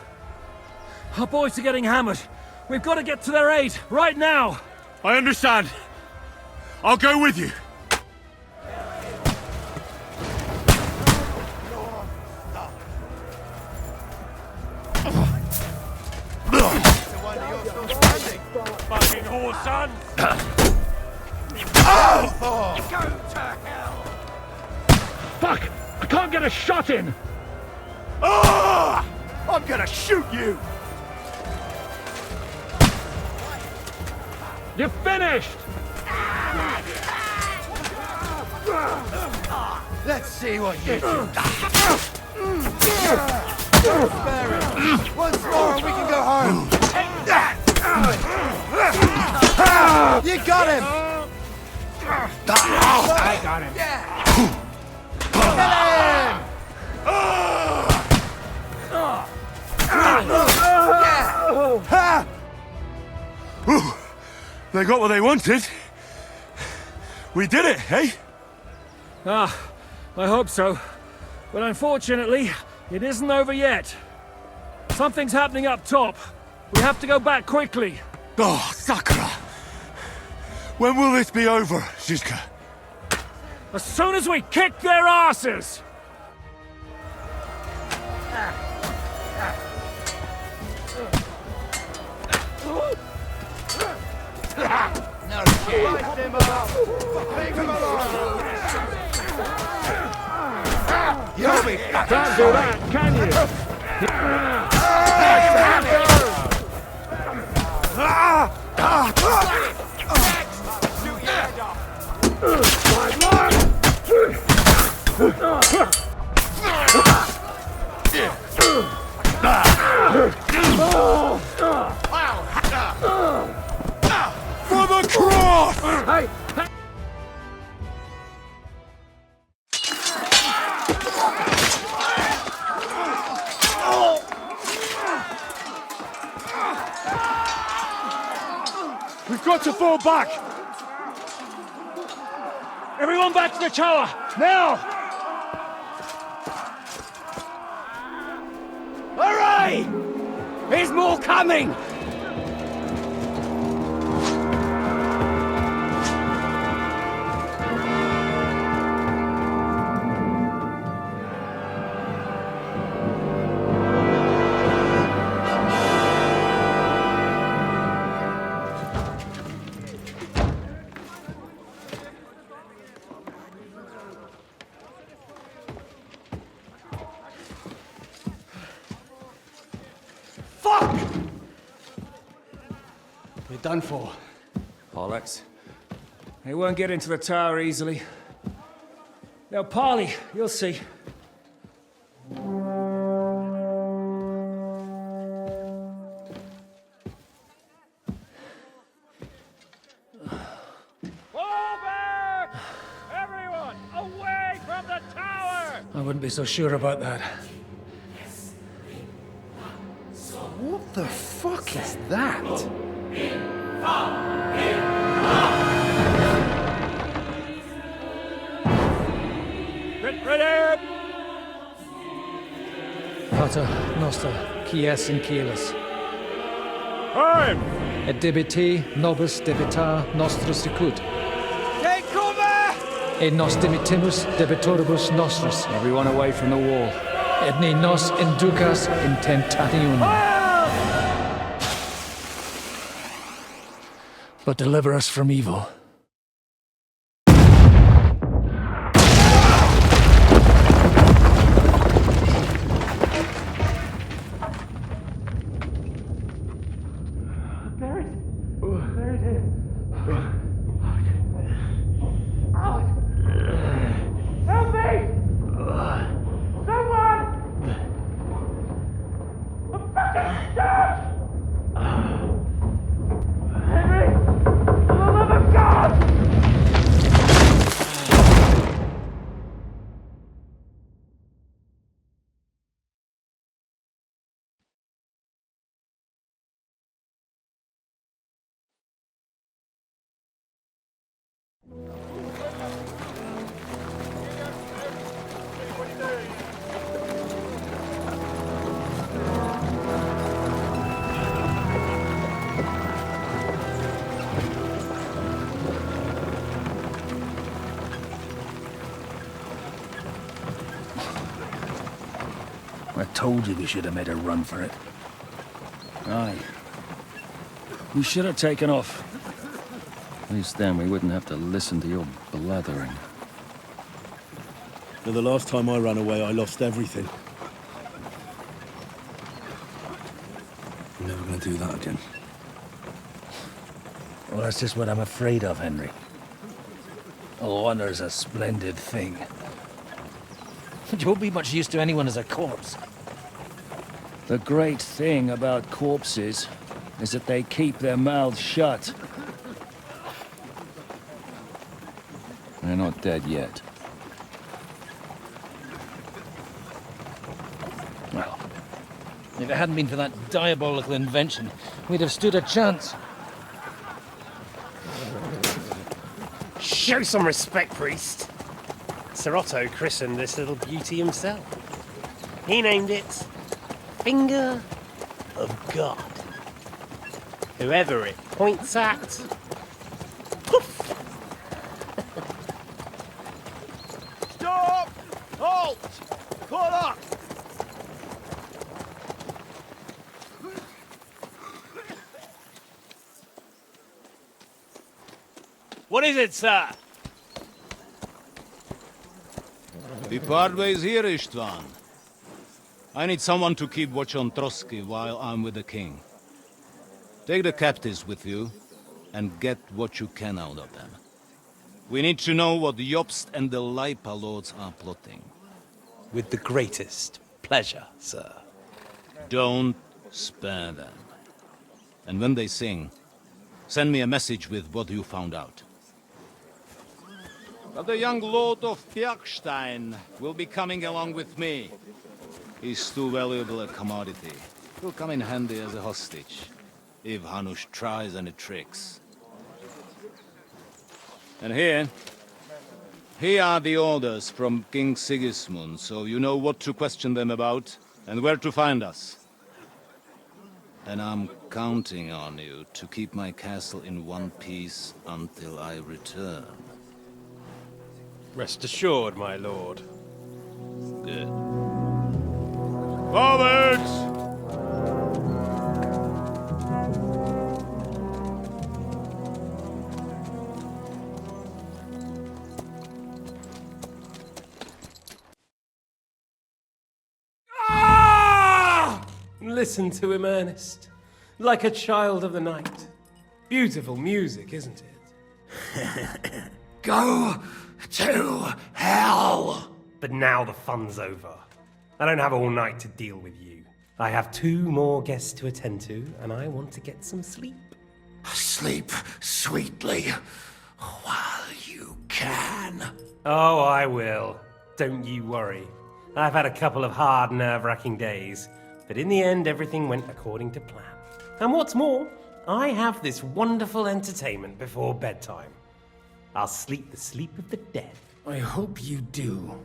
Our boys are getting hammered. We've got to get to their aid, right now! I understand. I'll go with you. Fucking whore, son! Go to hell! Fuck! I can't get a shot in! I'm gonna shoot you! You're finished! Let's see what you do. Once more and we can go home. You got him! I got him. They got what they wanted. We did it, eh? Ah, I hope so. But unfortunately, it isn't over yet. Something's happening up top. We have to go back quickly. Oh, Sakura! When will this be over, Zizka? As soon as we kick their asses! No shit. Light him up. Leave him alone. You'll be Can't do that, can you? For the cross! Hey! We've got to fall back! Everyone back to the tower! Now! Hooray! There's more coming! Fuck! We're done for. Bollocks. They won't get into the tower easily. Now, Parley, you'll see. Fall back! Everyone, away from the tower! I wouldn't be so sure about that. What the fuck is that? Get ready! Pater Noster, Kies in Kielis. Time! Et debiti nobis debita nostris sicut. Take cover! Et nos dimitimus debitoribus nostris. Everyone away from the wall. Et ne nos inducas in tentationem. But deliver us from evil. I told you we should have made a run for it. Aye. We should have taken off. At least then we wouldn't have to listen to your blathering. The last time I ran away, I lost everything. I'm never gonna do that again. Well, that's just what I'm afraid of, Henry. Honor's a splendid thing. You won't be much use to anyone as a corpse. The great thing about corpses is that they keep their mouths shut. They're not dead yet. Well, if it hadn't been for that diabolical invention, we'd have stood a chance. Show some respect, priest. Sir Otto christened this little beauty himself. He named it Finger of God. Whoever it points at, poof! Stop! Halt! Caught up! What is it, sir? The Parway is here, Istvan. I need someone to keep watch on Trotsky while I'm with the king. Take the captives with you, and get what you can out of them. We need to know what Jobst and the Leipa lords are plotting. With the greatest pleasure, sir. Don't spare them. And when they sing, send me a message with what you found out. But the young lord of Bjergstein will be coming along with me. He's too valuable a commodity. He'll come in handy as a hostage, if Hanush tries any tricks. And here are the orders from King Sigismund, so you know what to question them about, and where to find us. And I'm counting on you to keep my castle in one piece until I return. Rest assured, my lord. Good. Forwards! Listen to him, Ernest. Like a child of the night. Beautiful music, isn't it? Go to hell! But now the fun's over. I don't have all night to deal with you. I have 2 more guests to attend to, and I want to get some sleep. Sleep sweetly while you can. Oh, I will. Don't you worry. I've had a couple of hard, nerve-wracking days, but in the end, everything went according to plan. And what's more, I have this wonderful entertainment before bedtime. I'll sleep the sleep of the dead. I hope you do.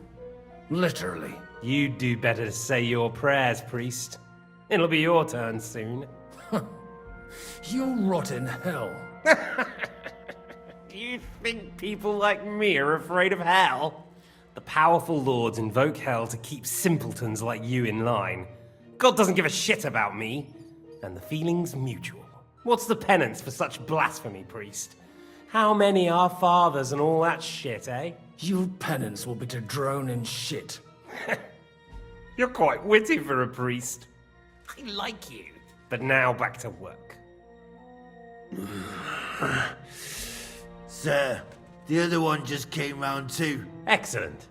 Literally. You'd do better to say your prayers, priest. It'll be your turn soon. You'll rot in hell. You think people like me are afraid of hell? The powerful lords invoke hell to keep simpletons like you in line. God doesn't give a shit about me. And the feeling's mutual. What's the penance for such blasphemy, priest? How many are fathers and all that shit, eh? Your penance will be to drown in shit. You're quite witty for a priest. I like you. But now back to work. Sir, the other one just came round too. Excellent.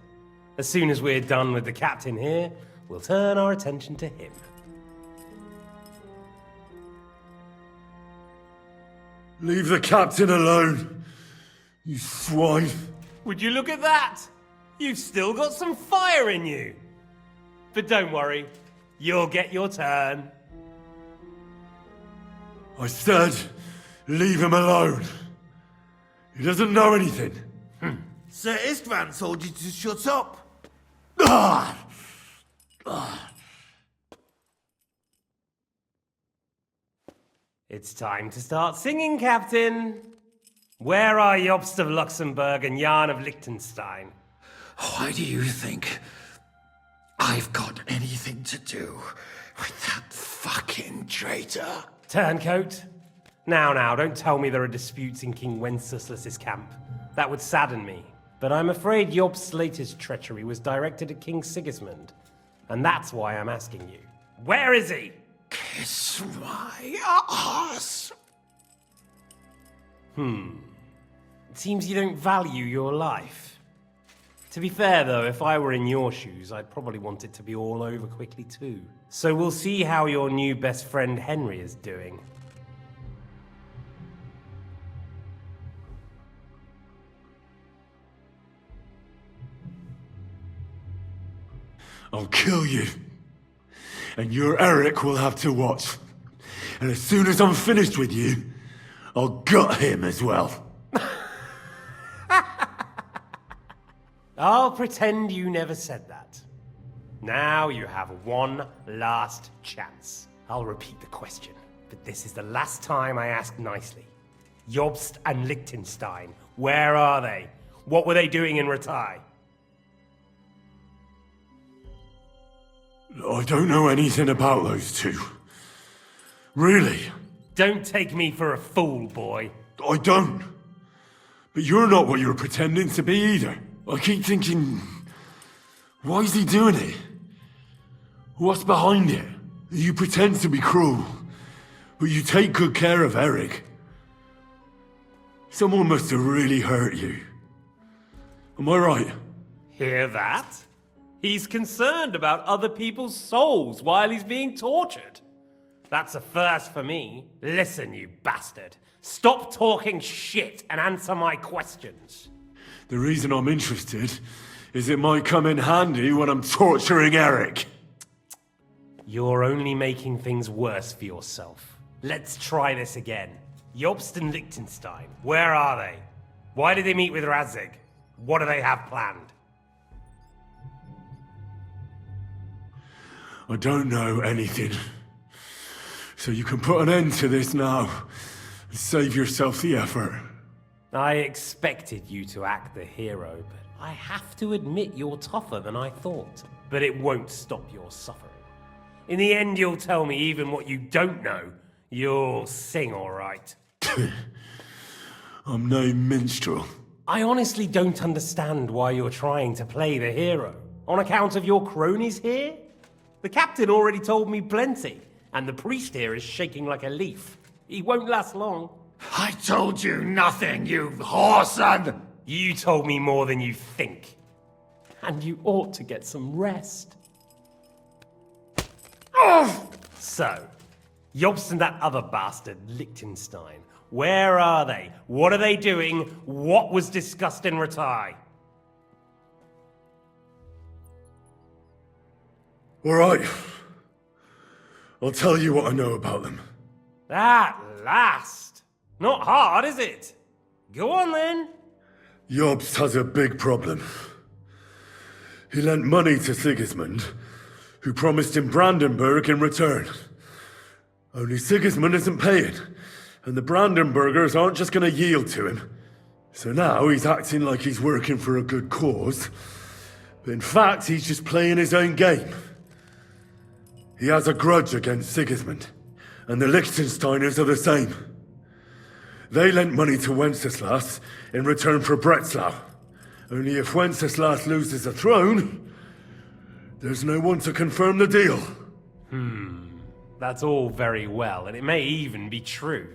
As soon as we're done with the captain here, we'll turn our attention to him. Leave the captain alone, you swine. Would you look at that? You've still got some fire in you. But don't worry, you'll get your turn. I said, leave him alone. He doesn't know anything. Sir Istvan told you to shut up. It's time to start singing, Captain. Where are Jobst of Luxembourg and Jan of Liechtenstein? Why do you think I've got anything to do with that fucking traitor? Turncoat. Now, don't tell me there are disputes in King Wenceslas's camp. That would sadden me. But I'm afraid Jobst's latest treachery was directed at King Sigismund. And that's why I'm asking you. Where is he? Kiss my ass. It seems you don't value your life. To be fair, though, if I were in your shoes, I'd probably want it to be all over quickly, too. So we'll see how your new best friend Henry is doing. I'll kill you. And your Eric will have to watch. And as soon as I'm finished with you, I'll gut him as well. I'll pretend you never said that. Now you have one last chance. I'll repeat the question, but this is the last time I ask nicely. Jobst and Liechtenstein, where are they? What were they doing in Ratai? I don't know anything about those two. Really? Don't take me for a fool, boy. I don't. But you're not what you're pretending to be either. I keep thinking, why is he doing it? What's behind it? You pretend to be cruel, but you take good care of Eric. Someone must have really hurt you. Am I right? Hear that? He's concerned about other people's souls while he's being tortured. That's a first for me. Listen, you bastard. Stop talking shit and answer my questions. The reason I'm interested is it might come in handy when I'm torturing Eric. You're only making things worse for yourself. Let's try this again. Jobst and Liechtenstein, where are they? Why did they meet with Radzig? What do they have planned? I don't know anything. So you can put an end to this now and save yourself the effort. I expected you to act the hero, but I have to admit you're tougher than I thought. But it won't stop your suffering. In the end, you'll tell me even what you don't know. You'll sing all right. I'm no minstrel. I honestly don't understand why you're trying to play the hero. On account of your cronies here? The captain already told me plenty, and the priest here is shaking like a leaf. He won't last long. I told you nothing, you whoreson! You told me more than you think. And you ought to get some rest. Oh! So, Jobst and that other bastard, Liechtenstein, where are they? What are they doing? What was discussed in Ratai? All right. I'll tell you what I know about them. At last! Not hard, is it? Go on then. Jobst has a big problem. He lent money to Sigismund, who promised him Brandenburg in return. Only Sigismund isn't paying, and the Brandenburgers aren't just going to yield to him. So now he's acting like he's working for a good cause, but in fact he's just playing his own game. He has a grudge against Sigismund, and the Liechtensteiners are the same. They lent money to Wenceslas in return for Breslau. Only if Wenceslas loses the throne, there's no one to confirm the deal. That's all very well, and it may even be true.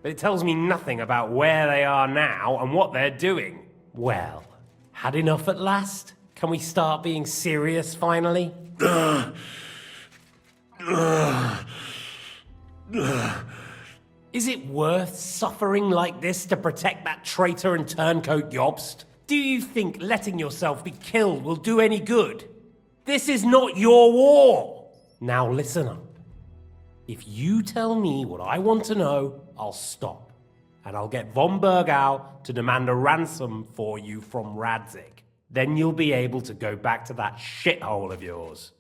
But it tells me nothing about where they are now and what they're doing. Well, had enough at last? Can we start being serious finally? Is it worth suffering like this to protect that traitor and turncoat Jobst? Do you think letting yourself be killed will do any good? This is not your war! Now listen up. If you tell me what I want to know, I'll stop. And I'll get von Bergau to demand a ransom for you from Radzig. Then you'll be able to go back to that shithole of yours.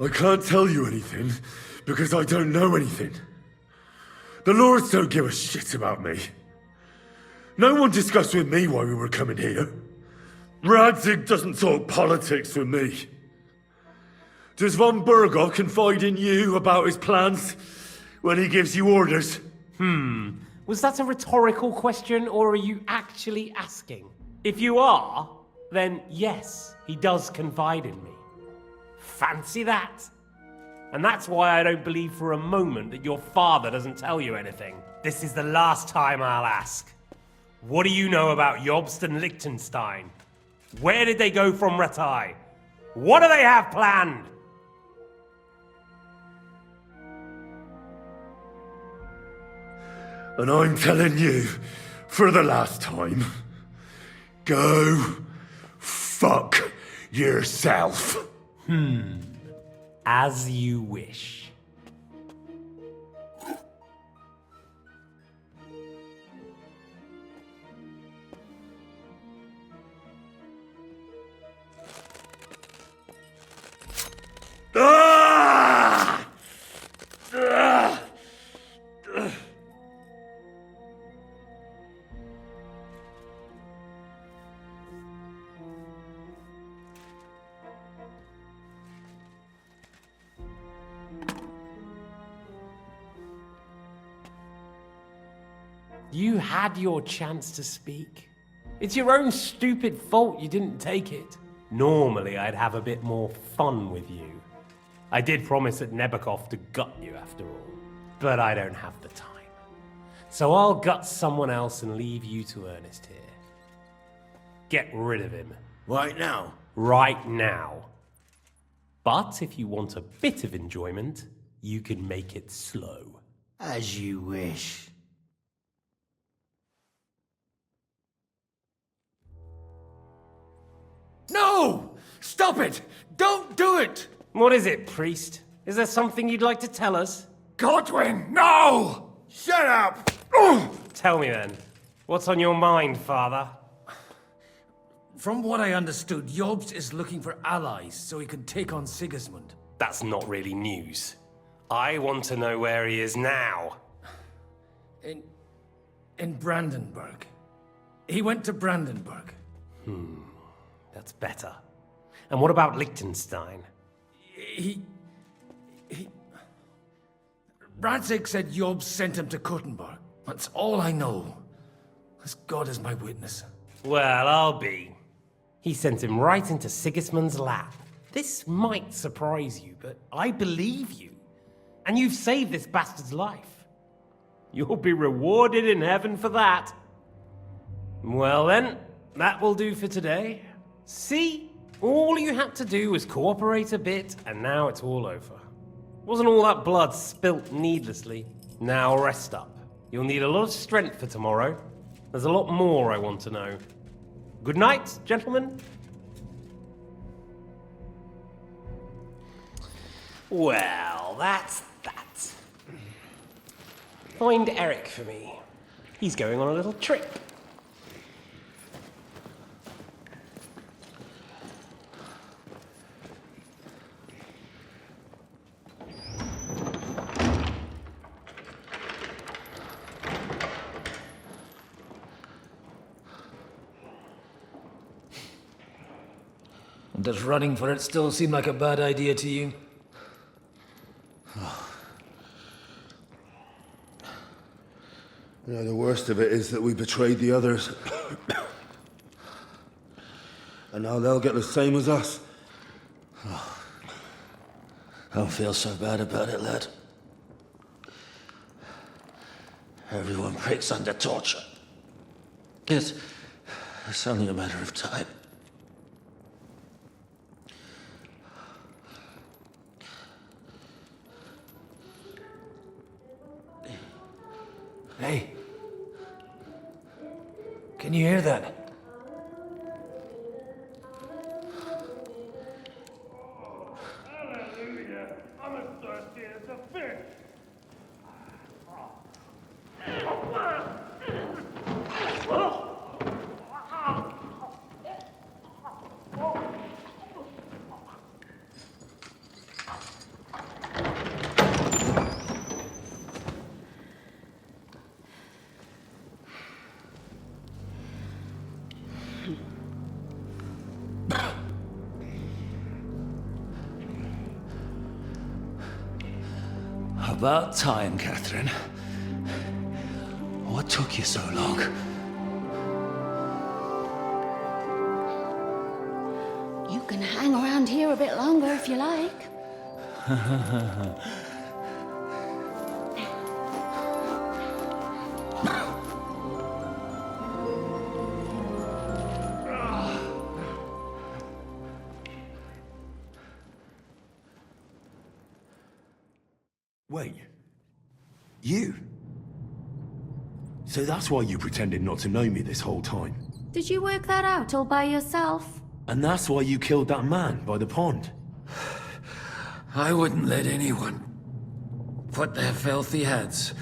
I can't tell you anything, because I don't know anything. The lords don't give a shit about me. No one discussed with me why we were coming here. Radzig doesn't talk politics with me. Does von Bergau confide in you about his plans when he gives you orders? Was that a rhetorical question, or are you actually asking? If you are, then yes, he does confide in me. Fancy that? And that's why I don't believe for a moment that your father doesn't tell you anything. This is the last time I'll ask. What do you know about Jobst and Liechtenstein? Where did they go from Ratai? What do they have planned? And I'm telling you, for the last time, go fuck yourself. As you wish. Ah! Ah! You had your chance to speak. It's your own stupid fault you didn't take it. Normally, I'd have a bit more fun with you. I did promise at Nebakov to gut you after all, but I don't have the time. So I'll gut someone else and leave you to Ernest here. Get rid of him. Right now? Right now. But if you want a bit of enjoyment, you can make it slow. As you wish. No! Stop it! Don't do it! What is it, priest? Is there something you'd like to tell us? Godwin, no! Shut up! Tell me then. What's on your mind, father? From what I understood, Jobst is looking for allies so he can take on Sigismund. That's not really news. I want to know where he is now. In Brandenburg. He went to Brandenburg. That's better. And what about Liechtenstein? Radzig said Jobst sent him to Kuttenberg. That's all I know. As God is my witness. Well, I'll be. He sent him right into Sigismund's lap. This might surprise you, but I believe you. And you've saved this bastard's life. You'll be rewarded in heaven for that. Well then, that will do for today. See? All you had to do was cooperate a bit, and now it's all over. Wasn't all that blood spilt needlessly? Now rest up. You'll need a lot of strength for tomorrow. There's a lot more I want to know. Good night, gentlemen. Well, that's that. Find Eric for me. He's going on a little trip. Does running for it still seem like a bad idea to you? You know, the worst of it is that we betrayed the others. And now they'll get the same as us. Don't feel so bad about it, lad. Everyone breaks under torture. It's only a matter of time. Hey. Can you hear that? Hallelujah! I'm as thirsty as a fish. About time, Catherine. What took you so long? You can hang around here a bit longer if you like. Wait. You? So that's why you pretended not to know me this whole time. Did you work that out all by yourself? And that's why you killed that man by the pond. I wouldn't let anyone put their filthy heads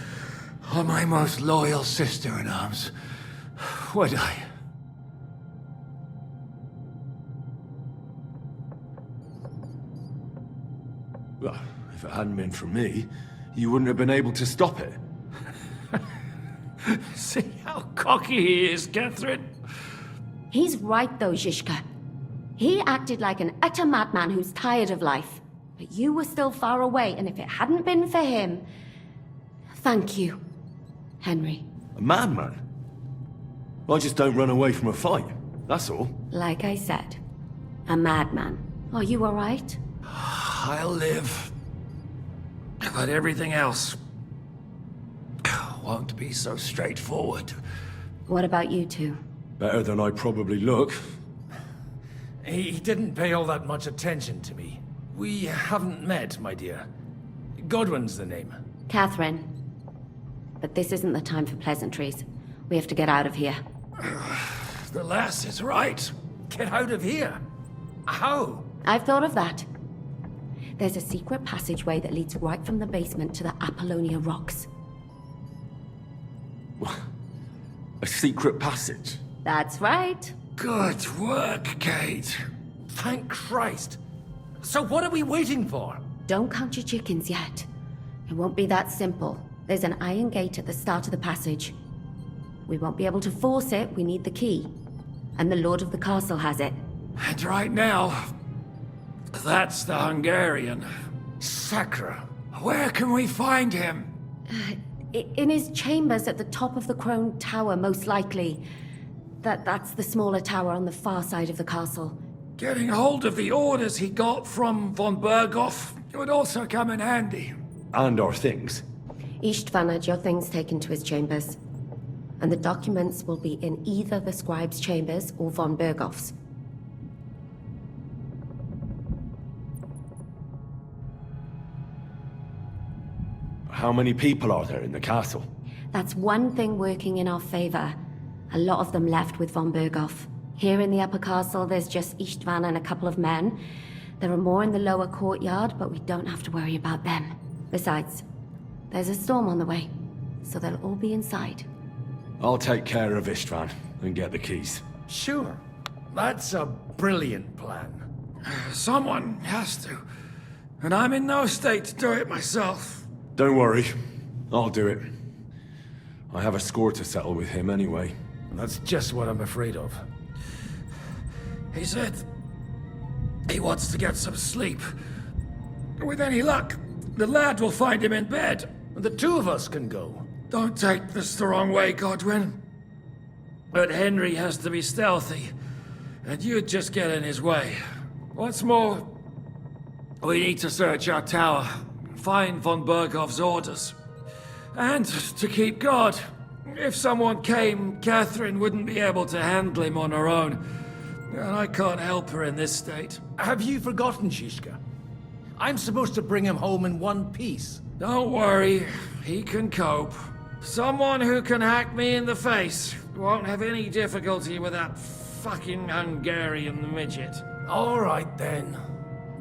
on my most loyal sister-in-arms, would I? Well, if it hadn't been for me, you wouldn't have been able to stop it. See how cocky he is, Catherine? He's right though, Zizka. He acted like an utter madman who's tired of life. But you were still far away, and if it hadn't been for him... Thank you, Henry. A madman? I just don't run away from a fight, that's all. Like I said, a madman. Are you alright? I'll live. But everything else won't be so straightforward. What about you two? Better than I probably look. He didn't pay all that much attention to me. We haven't met, my dear. Godwin's the name. Catherine. But this isn't the time for pleasantries. We have to get out of here. The lass is right. Get out of here? How? I've thought of that. There's a secret passageway that leads right from the basement to the Apollonia Rocks. A secret passage? That's right. Good work, Kate. Thank Christ. So what are we waiting for? Don't count your chickens yet. It won't be that simple. There's an iron gate at the start of the passage. We won't be able to force it, we need the key. And the Lord of the Castle has it. And right now, that's the Hungarian. Sacra. Where can we find him? In his chambers at the top of the Crone Tower, most likely. That's the smaller tower on the far side of the castle. Getting hold of the orders he got from von Berghoff would also come in handy. And our things. Istvan had your things taken to his chambers. And the documents will be in either the scribe's chambers or von Berghoff's. How many people are there in the castle? That's one thing working in our favor. A lot of them left with von Berghoff. Here in the upper castle, there's just Istvan and a couple of men. There are more in the lower courtyard, but we don't have to worry about them. Besides, there's a storm on the way, so they'll all be inside. I'll take care of Istvan and get the keys. Sure. That's a brilliant plan. Someone has to. And I'm in no state to do it myself. Don't worry. I'll do it. I have a score to settle with him anyway. That's just what I'm afraid of. He said he wants to get some sleep. With any luck, the lad will find him in bed. The two of us can go. Don't take this the wrong way, Godwin. But Henry has to be stealthy, and you'd just get in his way. What's more, we need to search our tower, find von Berghoff's orders. And to keep guard. If someone came, Catherine wouldn't be able to handle him on her own. And I can't help her in this state. Have you forgotten, Zizka? I'm supposed to bring him home in one piece. Don't worry, he can cope. Someone who can hack me in the face won't have any difficulty with that fucking Hungarian midget. All right then.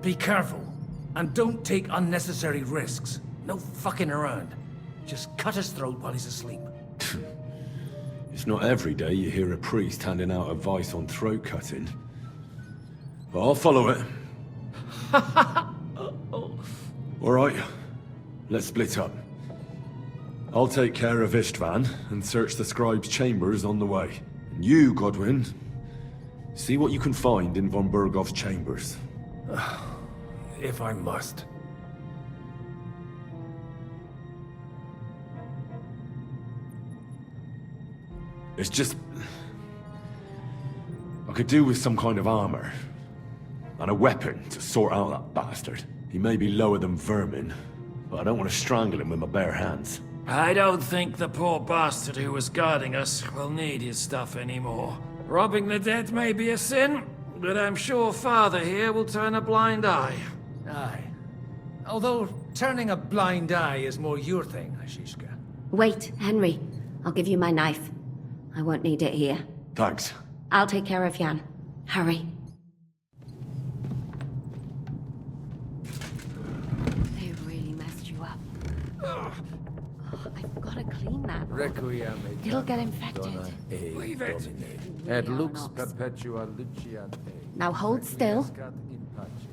Be careful. And don't take unnecessary risks. No fucking around. Just cut his throat while he's asleep. It's not every day you hear a priest handing out advice on throat cutting. But I'll follow it. All right, let's split up. I'll take care of Istvan and search the scribe's chambers on the way. And you, Godwin, see what you can find in von Berghoff's chambers. If I must. It's just... I could do with some kind of armor. And a weapon to sort out that bastard. He may be lower than vermin, but I don't want to strangle him with my bare hands. I don't think the poor bastard who was guarding us will need his stuff anymore. Robbing the dead may be a sin, but I'm sure Father here will turn a blind eye. Aye. Although turning a blind eye is more your thing, Ashishka. Wait, Henry. I'll give you my knife. I won't need it here. Thanks. I'll take care of Jan. Hurry. They really messed you up. Oh, I've got to clean that. Requiem. It'll get infected. Leave it. Et lux perpetua luciat. Now hold still.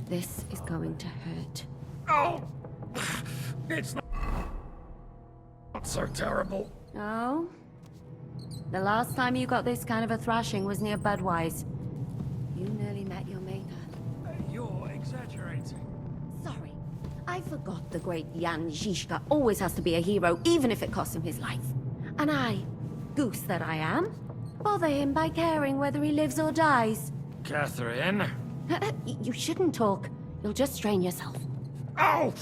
This is going to hurt. Oh! It's not so terrible. Oh? The last time you got this kind of a thrashing was near Budwise. You nearly met your maker. You're exaggerating. Sorry. I forgot the great Jan Zizka always has to be a hero, even if it costs him his life. And I, goose that I am, bother him by caring whether he lives or dies. Catherine? You shouldn't talk. You'll just strain yourself. Oh!